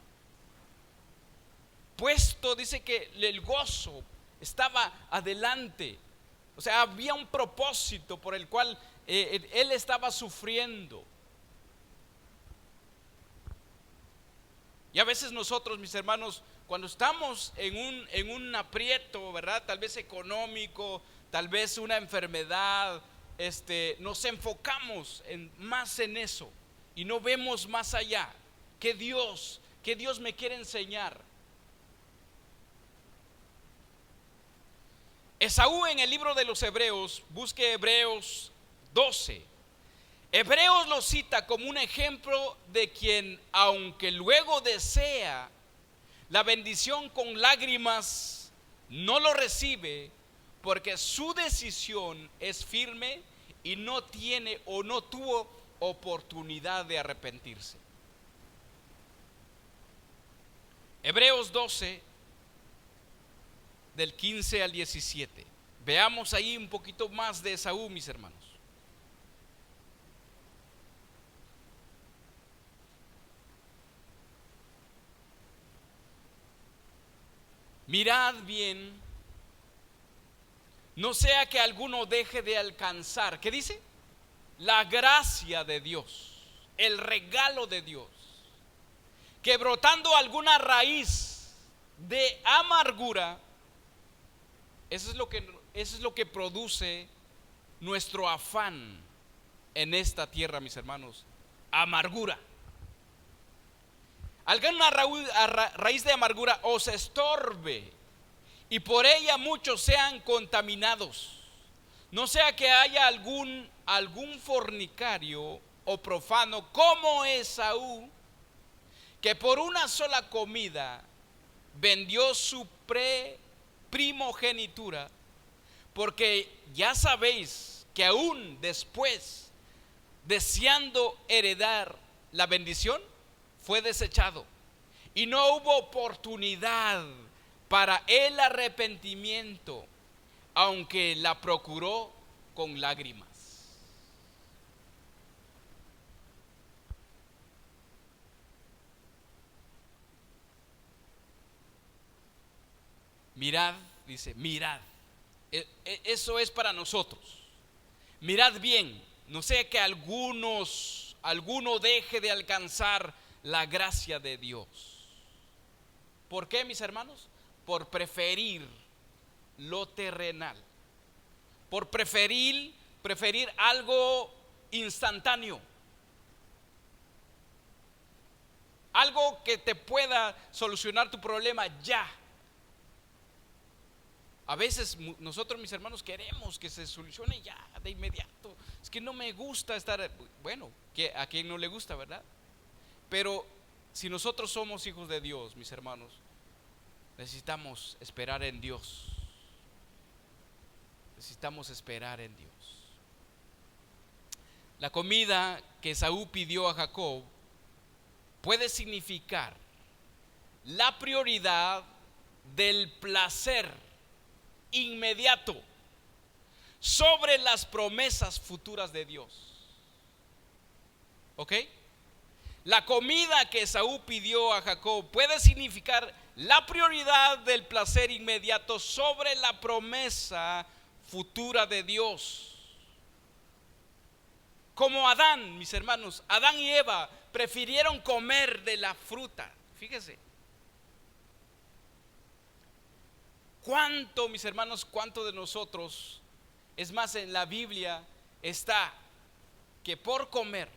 Puesto, dice que el gozo estaba adelante. O sea, había un propósito por el cual él estaba sufriendo. Y a veces nosotros, mis hermanos, cuando estamos en un aprieto, ¿verdad? Tal vez económico, tal vez una enfermedad, nos enfocamos más en eso y no vemos más allá. ¿Qué Dios me quiere enseñar? Esaú, en el libro de los Hebreos, busque Hebreos 12. Hebreos lo cita como un ejemplo de quien, aunque luego desea la bendición con lágrimas, no lo recibe porque su decisión es firme y no tiene o no tuvo oportunidad de arrepentirse. Hebreos 12, del 15 al 17. Veamos ahí un poquito más de Esaú, mis hermanos. Mirad bien, no sea que alguno deje de alcanzar, ¿qué dice? La gracia de Dios, el regalo de Dios, que brotando alguna raíz de amargura, eso es lo que produce nuestro afán en esta tierra, mis hermanos, amargura. Alguna raíz de amargura os estorbe y por ella muchos sean contaminados. No sea que haya algún fornicario o profano como Esaú, que por una sola comida vendió su primogenitura, porque ya sabéis que aún después, deseando heredar la bendición, fue desechado y no hubo oportunidad para el arrepentimiento, aunque la procuró con lágrimas. Mirad, dice, mirad. Eso es para nosotros. Mirad bien, no sea que alguno deje de alcanzar la gracia de Dios. ¿Por qué, mis hermanos? Por preferir lo terrenal, por preferir algo instantáneo, algo que te pueda solucionar tu problema ya. A veces nosotros, mis hermanos, queremos que se solucione ya, de inmediato. Es que no me gusta estar, bueno, que a quien no le gusta, ¿verdad? Pero si nosotros somos hijos de Dios, mis hermanos, necesitamos esperar en Dios. Necesitamos esperar en Dios. La comida que Esaú pidió a Jacob puede significar la prioridad del placer inmediato sobre las promesas futuras de Dios. ¿Ok? La comida que Esaú pidió a Jacob puede significar la prioridad del placer inmediato sobre la promesa futura de Dios. Como Adán, mis hermanos, Adán y Eva prefirieron comer de la fruta. Fíjese. ¿Cuánto, mis hermanos, cuánto de nosotros, es más, en la Biblia está que por comer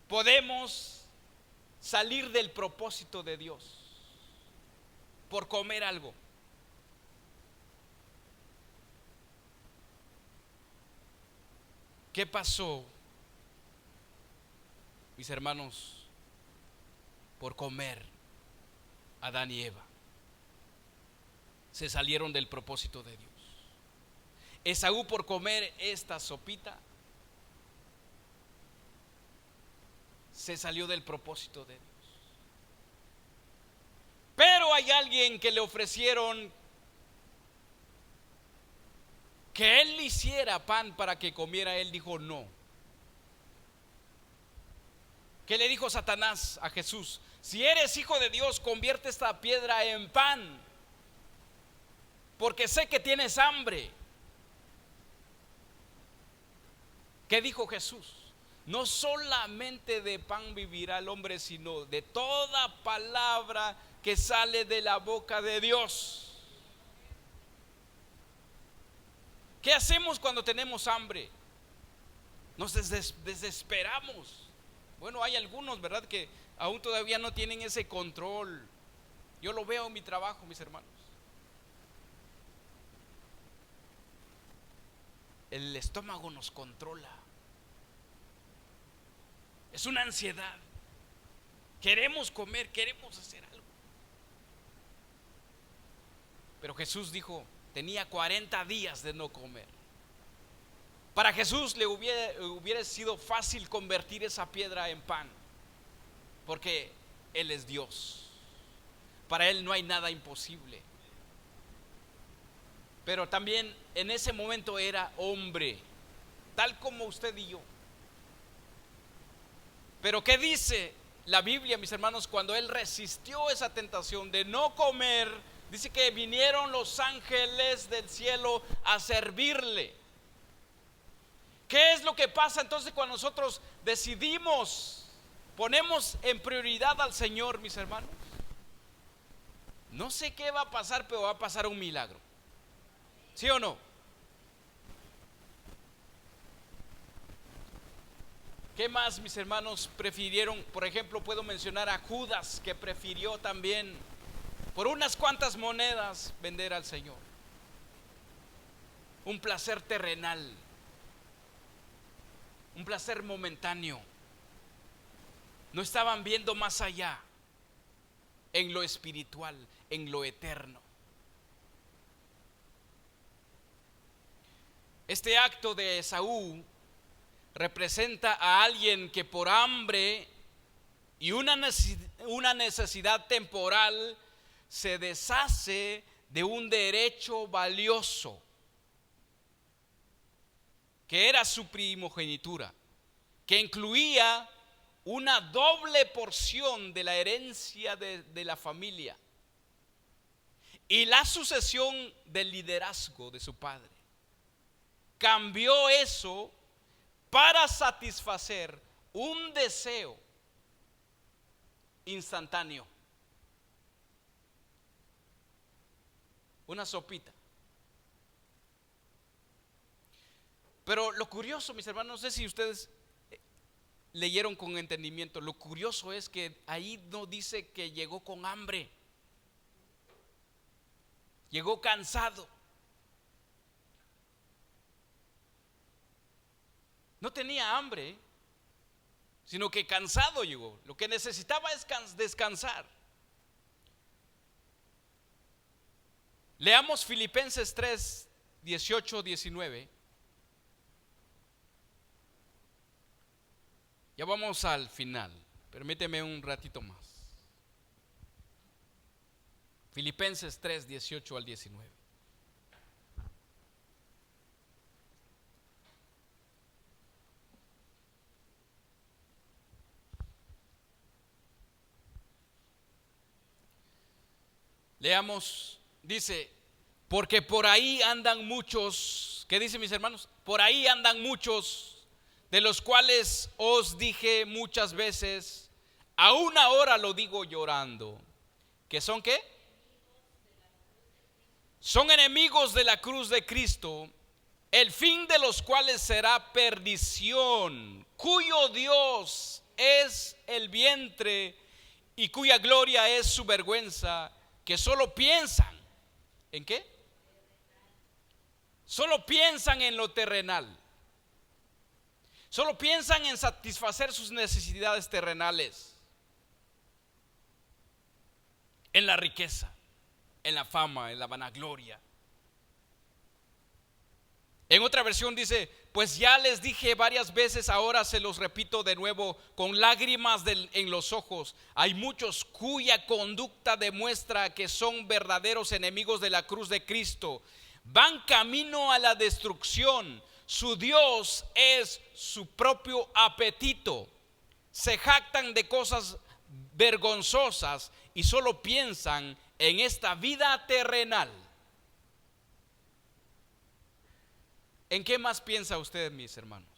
podemos salir del propósito de Dios? Por comer algo. ¿Qué pasó, mis hermanos, por comer Adán y Eva? Se salieron del propósito de Dios. Esaú, por comer esta sopita, se salió del propósito de Dios. Pero hay alguien que le ofrecieron que él le hiciera pan para que comiera. Él dijo no. ¿Qué le dijo Satanás a Jesús? Si eres hijo de Dios, convierte esta piedra en pan, porque sé que tienes hambre. ¿Qué dijo Jesús? No solamente de pan vivirá el hombre, sino de toda palabra que sale de la boca de Dios. ¿Qué hacemos cuando tenemos hambre? Nos desesperamos. Bueno, hay algunos, ¿verdad?, que aún todavía no tienen ese control. Yo lo veo en mi trabajo, mis hermanos. El estómago nos controla. Es una ansiedad. Queremos comer, queremos hacer algo. Pero Jesús dijo, tenía 40 días de no comer. Para Jesús le hubiera sido fácil convertir esa piedra en pan, porque Él es Dios. Para Él no hay nada imposible. Pero también en ese momento era hombre, tal como usted y yo. Pero ¿qué dice la Biblia, mis hermanos, cuando Él resistió esa tentación de no comer? Dice que vinieron los ángeles del cielo a servirle. ¿Qué es lo que pasa entonces cuando nosotros decidimos, ponemos en prioridad al Señor, mis hermanos? No sé qué va a pasar, pero va a pasar un milagro. ¿Sí o no? ¿Qué más, mis hermanos, prefirieron? Por ejemplo, puedo mencionar a Judas, que prefirió también por unas cuantas monedas vender al Señor. Un placer terrenal, un placer momentáneo. No estaban viendo más allá, en lo espiritual, en lo eterno. Este acto de Esaú representa a alguien que por hambre y una necesidad temporal se deshace de un derecho valioso, que era su primogenitura, que incluía una doble porción de la herencia de la familia. y la sucesión del liderazgo de su padre. Cambió eso para satisfacer un deseo instantáneo. Una sopita. Pero lo curioso, mis hermanos, no sé si ustedes leyeron con entendimiento, lo curioso es que ahí no dice que llegó con hambre, llegó cansado. No tenía hambre, sino que cansado llegó. Lo que necesitaba es descansar. Leamos Filipenses 3, 18, 19. Ya vamos al final. Permíteme un ratito más. Filipenses 3, 18 al 19. Leamos, dice, porque por ahí andan muchos, ¿qué dicen mis hermanos? Por ahí andan muchos, de los cuales os dije muchas veces, aún ahora lo digo llorando, que son ¿qué? Son enemigos de la cruz de Cristo, el fin de los cuales será perdición, cuyo Dios es el vientre y cuya gloria es su vergüenza, que solo piensan, ¿en qué? Solo piensan en lo terrenal. Solo piensan en satisfacer sus necesidades terrenales, en la riqueza, en la fama, en la vanagloria. En otra versión dice, pues ya les dije varias veces, ahora se los repito de nuevo, con lágrimas en los ojos. Hay muchos cuya conducta demuestra que son verdaderos enemigos de la cruz de Cristo. Van camino a la destrucción. Su Dios es su propio apetito. Se jactan de cosas vergonzosas y solo piensan en esta vida terrenal. ¿En qué más piensa usted, mis hermanos?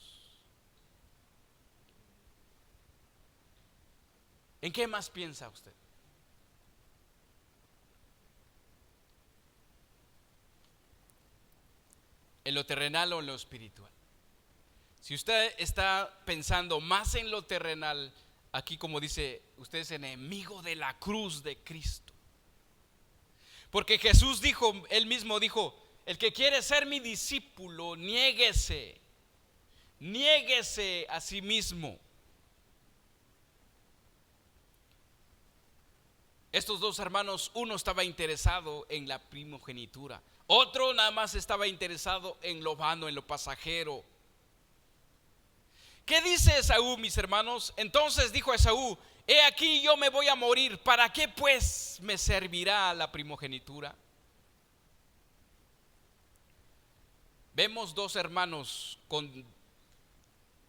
¿En qué más piensa usted? ¿En lo terrenal o en lo espiritual? Si usted está pensando más en lo terrenal, aquí como dice, usted es enemigo de la cruz de Cristo. Porque Jesús dijo, él mismo dijo, el que quiere ser mi discípulo, niéguese a sí mismo. Estos dos hermanos, uno estaba interesado en la primogenitura, otro nada más estaba interesado en lo vano, en lo pasajero. ¿Qué dice Esaú, mis hermanos? Entonces dijo Esaú, he aquí yo me voy a morir, ¿para qué pues me servirá la primogenitura? Vemos dos hermanos con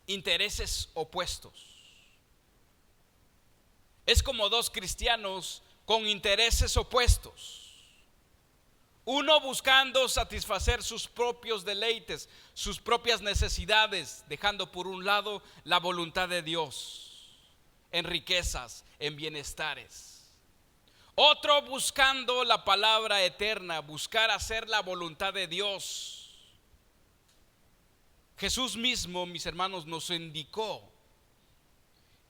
intereses opuestos. Es como dos cristianos con intereses opuestos. Uno buscando satisfacer sus propios deleites, sus propias necesidades, dejando por un lado la voluntad de Dios en riquezas, en bienestares. Otro buscando la palabra eterna, buscar hacer la voluntad de Dios. Jesús mismo, mis hermanos, nos indicó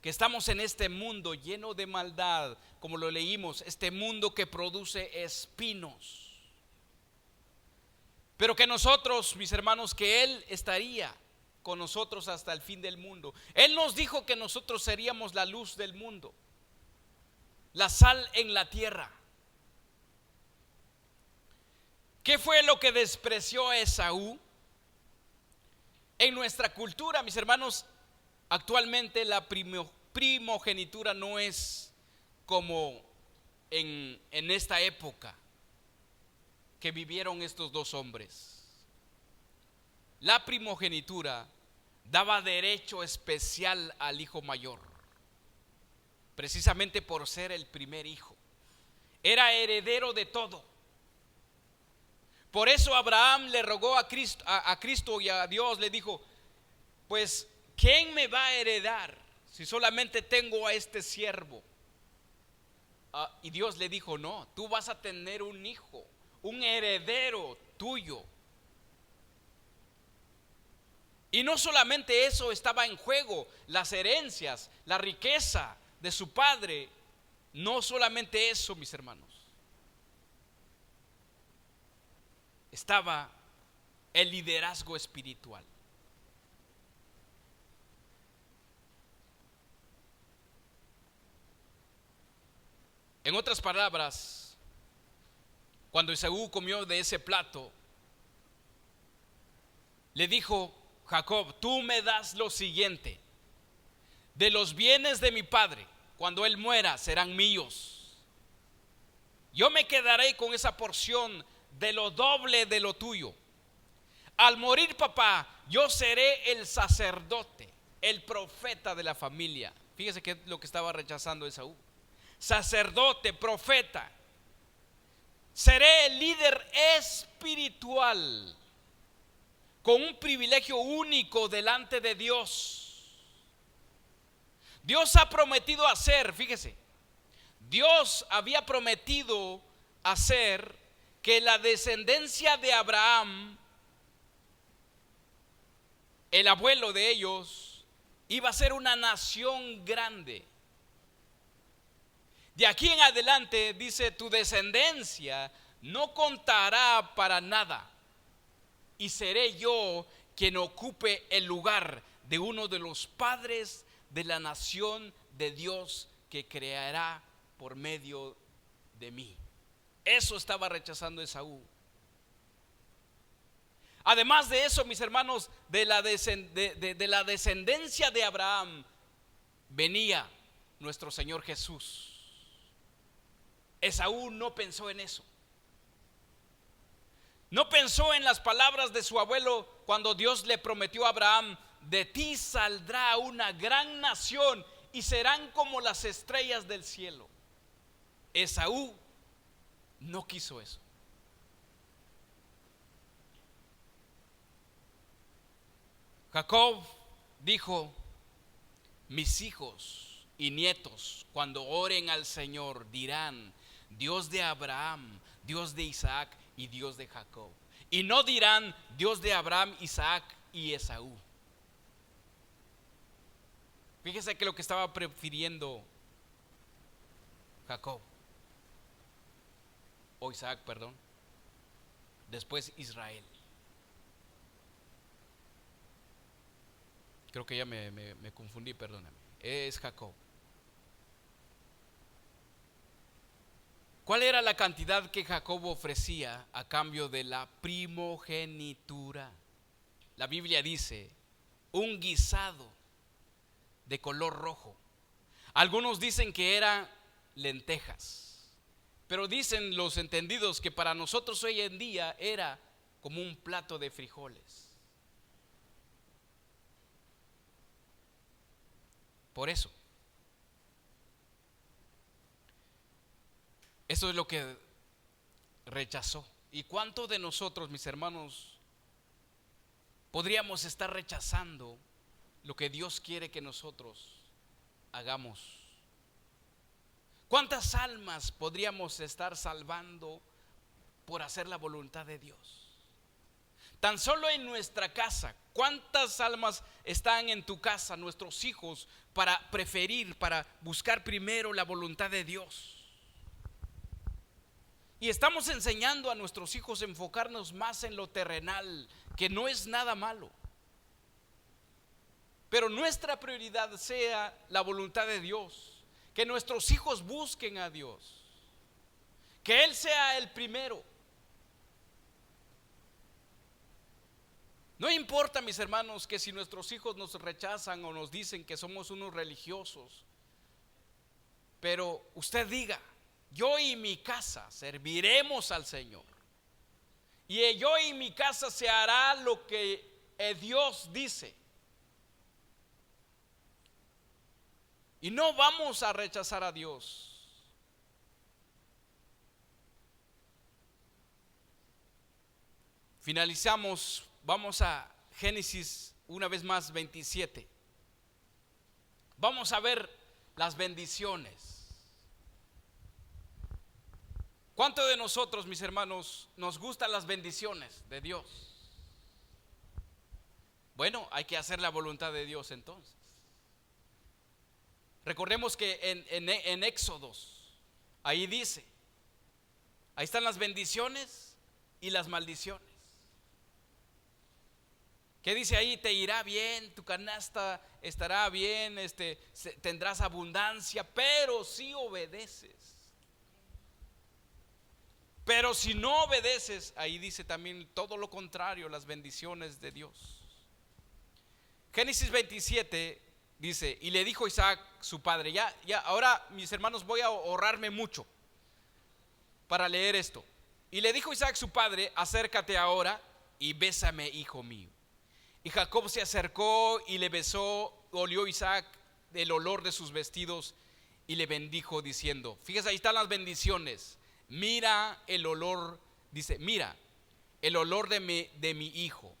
que estamos en este mundo lleno de maldad, como lo leímos, este mundo que produce espinos. Pero que nosotros, mis hermanos, que Él estaría con nosotros hasta el fin del mundo. Él nos dijo que nosotros seríamos la luz del mundo, la sal en la tierra. ¿Qué fue lo que despreció Esaú? En nuestra cultura, mis hermanos, actualmente la primogenitura no es como en esta época que vivieron estos dos hombres. La primogenitura daba derecho especial al hijo mayor, precisamente por ser el primer hijo. Era heredero de todo. Por eso Abraham le rogó a Cristo y a Dios, le dijo: pues ¿quién me va a heredar si solamente tengo a este siervo? Y Dios le dijo: no, tú vas a tener un hijo, un heredero tuyo. Y no solamente eso estaba en juego, las herencias, la riqueza de su padre. No solamente eso, mis hermanos. Estaba el liderazgo espiritual. En otras palabras, cuando Esaú comió de ese plato, le dijo Jacob: tú me das lo siguiente: de los bienes de mi padre, cuando él muera, serán míos. Yo me quedaré con esa porción de lo doble de lo tuyo. Al morir papá, yo seré el sacerdote, el profeta de la familia. Fíjese que es lo que estaba rechazando Esaú: sacerdote, profeta. Seré el líder espiritual, con un privilegio único delante de Dios. Dios ha prometido hacer, fíjese, Dios había prometido hacer que la descendencia de Abraham, el abuelo de ellos, iba a ser una nación grande. De aquí en adelante, dice, tu descendencia no contará para nada, y seré yo quien ocupe el lugar de uno de los padres de la nación de Dios que creará por medio de mí. Eso estaba rechazando Esaú. Además de eso, mis hermanos, de la descendencia de Abraham venía nuestro Señor Jesús. Esaú no pensó en eso. No pensó en las palabras de su abuelo cuando Dios le prometió a Abraham: de ti saldrá una gran nación y serán como las estrellas del cielo. Esaú no quiso eso. Jacob dijo: mis hijos y nietos, cuando oren al Señor, dirán: Dios de Abraham, Dios de Isaac y Dios de Jacob. Y no dirán: Dios de Abraham, Isaac y Esaú. Fíjese que lo que estaba prefiriendo Jacob, o Isaac, perdón, después Israel. Creo que ya me confundí, perdóname. Es Jacob. ¿Cuál era la cantidad que Jacob ofrecía a cambio de la primogenitura? La Biblia dice: un guisado de color rojo. Algunos dicen que eran lentejas, pero dicen los entendidos que para nosotros hoy en día era como un plato de frijoles. Por eso, eso es lo que rechazó. ¿Y cuántos de nosotros, mis hermanos, podríamos estar rechazando lo que Dios quiere que nosotros hagamos? ¿Cuántas almas podríamos estar salvando por hacer la voluntad de Dios? Tan solo en nuestra casa, ¿cuántas almas están en tu casa, nuestros hijos, para preferir, para buscar primero la voluntad de Dios? Y estamos enseñando a nuestros hijos a enfocarnos más en lo terrenal, que no es nada malo. Pero nuestra prioridad sea la voluntad de Dios, que nuestros hijos busquen a Dios, que Él sea el primero. No importa, mis hermanos, que si nuestros hijos nos rechazan o nos dicen que somos unos religiosos, pero usted diga: yo y mi casa serviremos al Señor, y yo y mi casa se hará lo que Dios dice. Y no vamos a rechazar a Dios. finalizamos, vamos a Génesis una vez más 27. Vamos a ver las bendiciones. ¿Cuántos de nosotros, mis hermanos, nos gustan las bendiciones de Dios? Bueno, hay que hacer la voluntad de Dios entonces. Recordemos que en Éxodos, ahí dice, ahí están las bendiciones y las maldiciones. ¿Qué dice ahí? Te irá bien, tu canasta estará bien, tendrás abundancia, pero si obedeces. Pero si no obedeces, ahí dice también todo lo contrario, las bendiciones de Dios. Génesis 27 dice, y le dijo Isaac su padre, ya, ahora mis hermanos voy a ahorrarme mucho para leer esto. Y le dijo Isaac su padre, acércate ahora y bésame, hijo mío. Y Jacob se acercó y le besó, olió Isaac el olor de sus vestidos y le bendijo diciendo, fíjese, ahí están las bendiciones. Mira el olor, dice, mira el olor de mi hijo,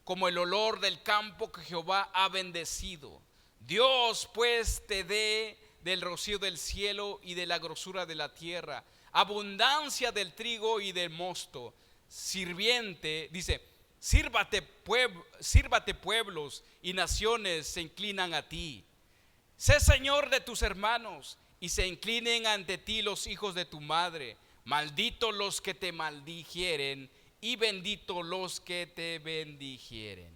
como el olor del campo que Jehová ha bendecido. Dios pues te dé del rocío del cielo y de la grosura de la tierra, abundancia del trigo y del mosto, sirviente, dice, sírvate pueblos y naciones se inclinan a ti. Sé señor de tus hermanos y se inclinen ante ti los hijos de tu madre. Malditos los que te maldijeren y benditos los que te bendijeren.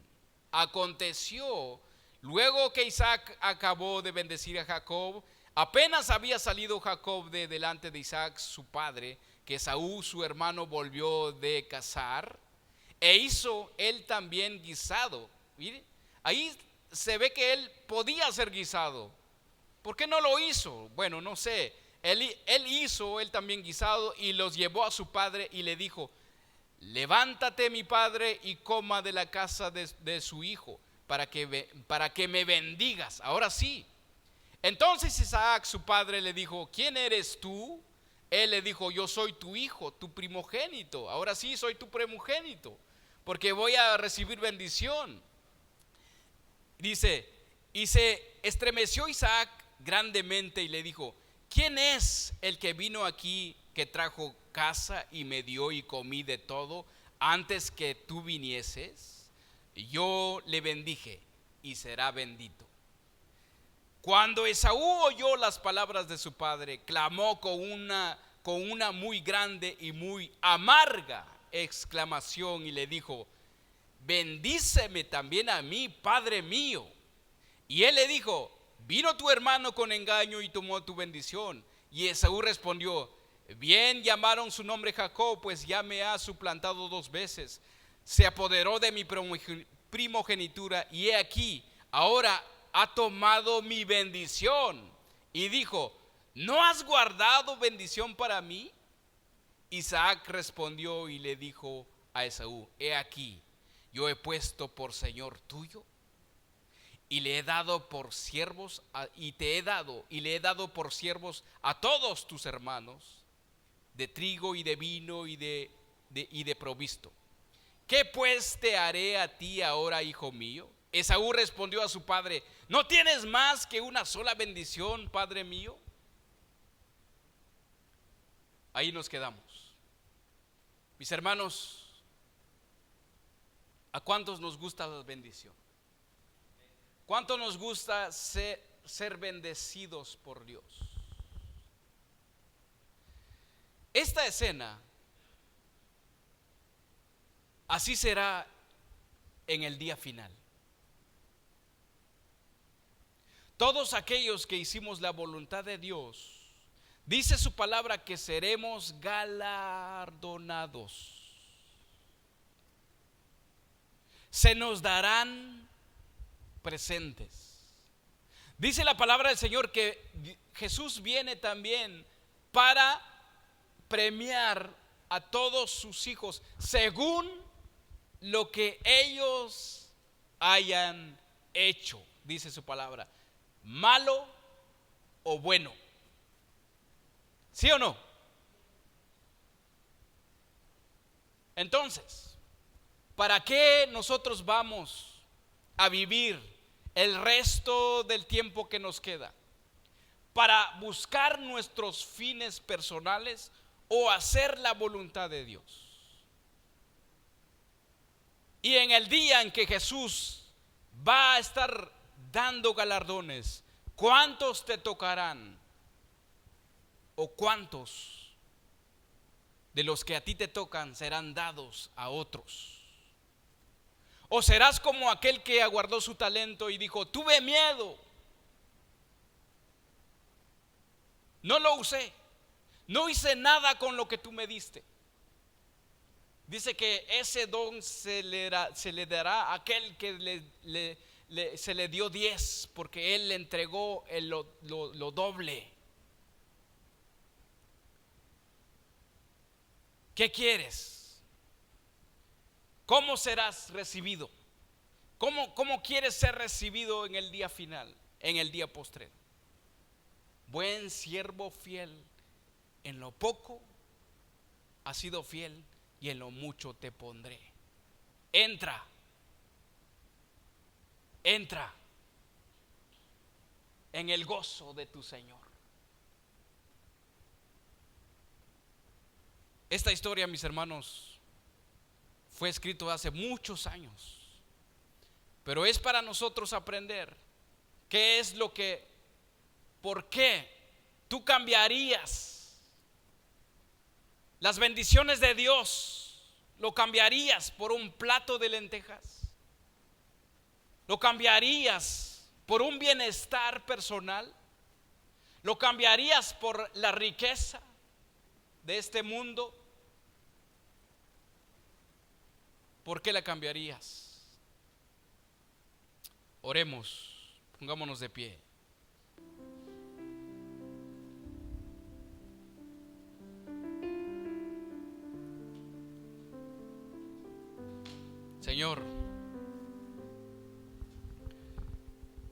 Aconteció, luego que Isaac acabó de bendecir a Jacob, apenas había salido Jacob de delante de Isaac su padre, que Esaú su hermano volvió de cazar, e hizo él también guisado. Mire, ahí se ve que él podía hacer guisado. ¿Por qué no lo hizo? Bueno, no sé. Él hizo él también guisado y los llevó a su padre y le dijo, levántate mi padre y coma de la casa de su hijo para que me bendigas. Ahora sí. Entonces Isaac su padre le dijo, ¿quién eres tú? Él le dijo, yo soy tu hijo, tu primogénito. Ahora sí soy tu primogénito, porque voy a recibir bendición. Dice, y se estremeció Isaac grandemente y le dijo, ¿quién es el que vino aquí que trajo casa y me dio y comí de todo antes que tú vinieses? Yo le bendije y será bendito. Cuando Esaú oyó las palabras de su padre, clamó con una muy grande y muy amarga exclamación y le dijo, bendíceme también a mí, padre mío. Y él le dijo, vino tu hermano con engaño y tomó tu bendición. Y Esaú respondió, bien llamaron su nombre Jacob, pues ya me ha suplantado 2 veces. Se apoderó de mi primogenitura y he aquí, ahora ha tomado mi bendición. Y dijo, ¿no has guardado bendición para mí? Isaac respondió y le dijo a Esaú, he aquí, yo he puesto por señor tuyo y le he dado por siervos y le he dado por siervos a todos tus hermanos, de trigo y de vino y de provisto. ¿Qué pues te haré a ti ahora, hijo mío? Esaú respondió a su padre, ¿no tienes más que una sola bendición, padre mío? Ahí nos quedamos. Mis hermanos, ¿a cuántos nos gusta la bendición? ¿Cuánto nos gusta ser bendecidos por Dios? Esta escena, así será en el día final. Todos aquellos que hicimos la voluntad de Dios, dice su palabra que seremos galardonados. Se nos darán presentes. Dice la palabra del Señor que Jesús viene también para premiar a todos sus hijos según lo que ellos hayan hecho, dice su palabra, malo o bueno. ¿Sí o no? Entonces, ¿para qué nosotros vamos a vivir el resto del tiempo que nos queda? ¿Para buscar nuestros fines personales o hacer la voluntad de Dios? Y en el día en que Jesús va a estar dando galardones, ¿cuántos te tocarán? ¿O cuántos de los que a ti te tocan serán dados a otros? ¿O serás como aquel que aguardó su talento y dijo: tuve miedo, no lo usé, no hice nada con lo que tú me diste? Dice que ese don se le dará a aquel que se le dio 10, porque él le entregó lo doble. ¿Qué quieres? ¿Cómo serás recibido? ¿Cómo quieres ser recibido en el día final, en el día postrero? Buen siervo fiel, en lo poco has sido fiel y en lo mucho te pondré. Entra en el gozo de tu Señor. Esta historia, mis hermanos, fue escrito hace muchos años, pero es para nosotros aprender qué es lo que, por qué tú cambiarías las bendiciones de Dios, lo cambiarías por un plato de lentejas, lo cambiarías por un bienestar personal, lo cambiarías por la riqueza de este mundo. ¿Por qué la cambiarías? Oremos, pongámonos de pie. Señor,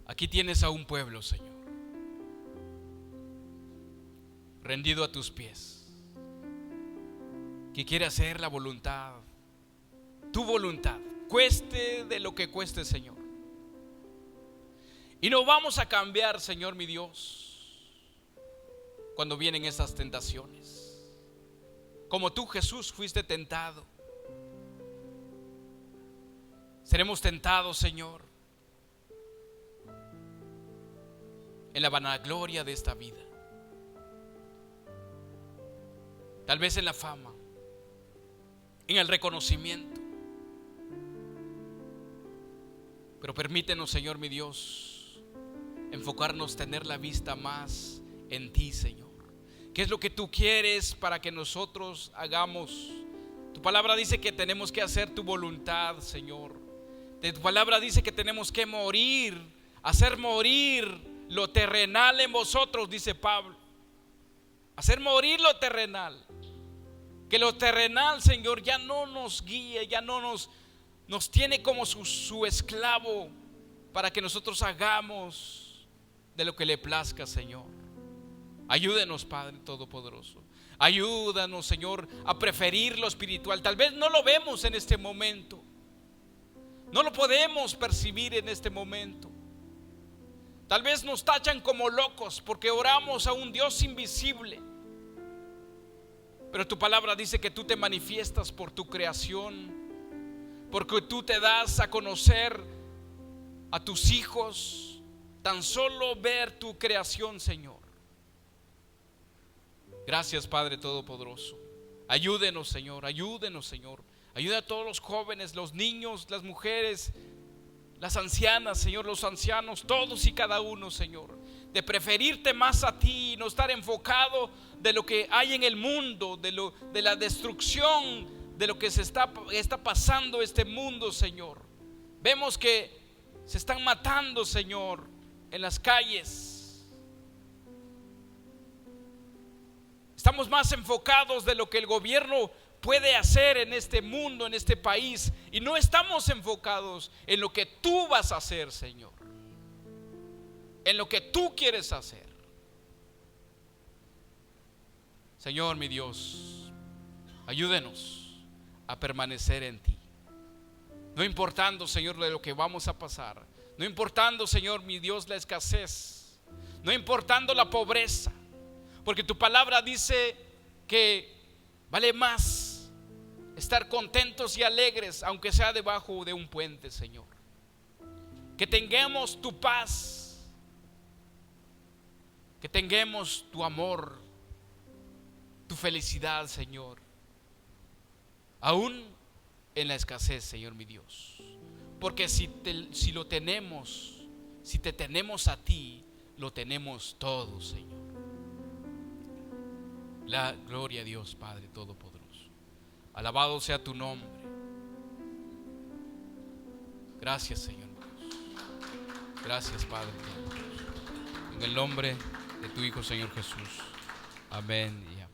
aquí tienes a un pueblo, Señor, rendido a tus pies, que quiere hacer la voluntad, tu voluntad, cueste de lo que cueste, Señor. Y no vamos a cambiar, Señor mi Dios, cuando vienen esas tentaciones. Como tú, Jesús, fuiste tentado, seremos tentados, Señor, en la vanagloria de esta vida, tal vez en la fama, en el reconocimiento. Pero permítenos, Señor mi Dios, enfocarnos, tener la vista más en ti, Señor. ¿Qué es lo que tú quieres para que nosotros hagamos? Tu palabra dice que tenemos que hacer tu voluntad, Señor. Tu palabra dice que tenemos que morir, hacer morir lo terrenal en vosotros, dice Pablo. Hacer morir lo terrenal. Que lo terrenal, Señor, ya no nos guíe, ya no nos tiene como su esclavo, para que nosotros hagamos de lo que le plazca, Señor. Ayúdenos, Padre Todopoderoso. Ayúdanos, Señor, a preferir lo espiritual. Tal vez no lo vemos en este momento, no lo podemos percibir en este momento. Tal vez nos tachan como locos porque oramos a un Dios invisible. Pero tu palabra dice que tú te manifiestas por tu creación, porque tú te das a conocer a tus hijos. Tan solo ver tu creación, Señor. Gracias, Padre Todopoderoso. Ayúdenos, Señor, ayúdenos, Señor. Ayuda a todos los jóvenes, los niños, las mujeres, las ancianas, Señor, los ancianos, todos y cada uno, Señor, de preferirte más a ti y no estar enfocado de lo que hay en el mundo, de la destrucción, de lo que está pasando este mundo, Señor. Vemos que se están matando, Señor, en las calles. Estamos más enfocados de lo que el gobierno puede hacer en este mundo, en este país, y no estamos enfocados en lo que tú vas a hacer, Señor, en lo que tú quieres hacer. Señor mi Dios, ayúdenos a permanecer en ti. No importando, Señor, de lo que vamos a pasar. No importando, Señor, mi Dios, la escasez. No importando la pobreza. Porque tu palabra dice que vale más estar contentos y alegres, aunque sea debajo de un puente, Señor. Que tengamos tu paz, que tengamos tu amor, tu felicidad, Señor, aún en la escasez, Señor mi Dios. Porque si lo tenemos, si te tenemos a ti, lo tenemos todo, Señor. La gloria a Dios, Padre Todopoderoso. Alabado sea tu nombre. Gracias, Señor. Gracias, Padre. En el nombre de tu Hijo, Señor Jesús. Amén y amén.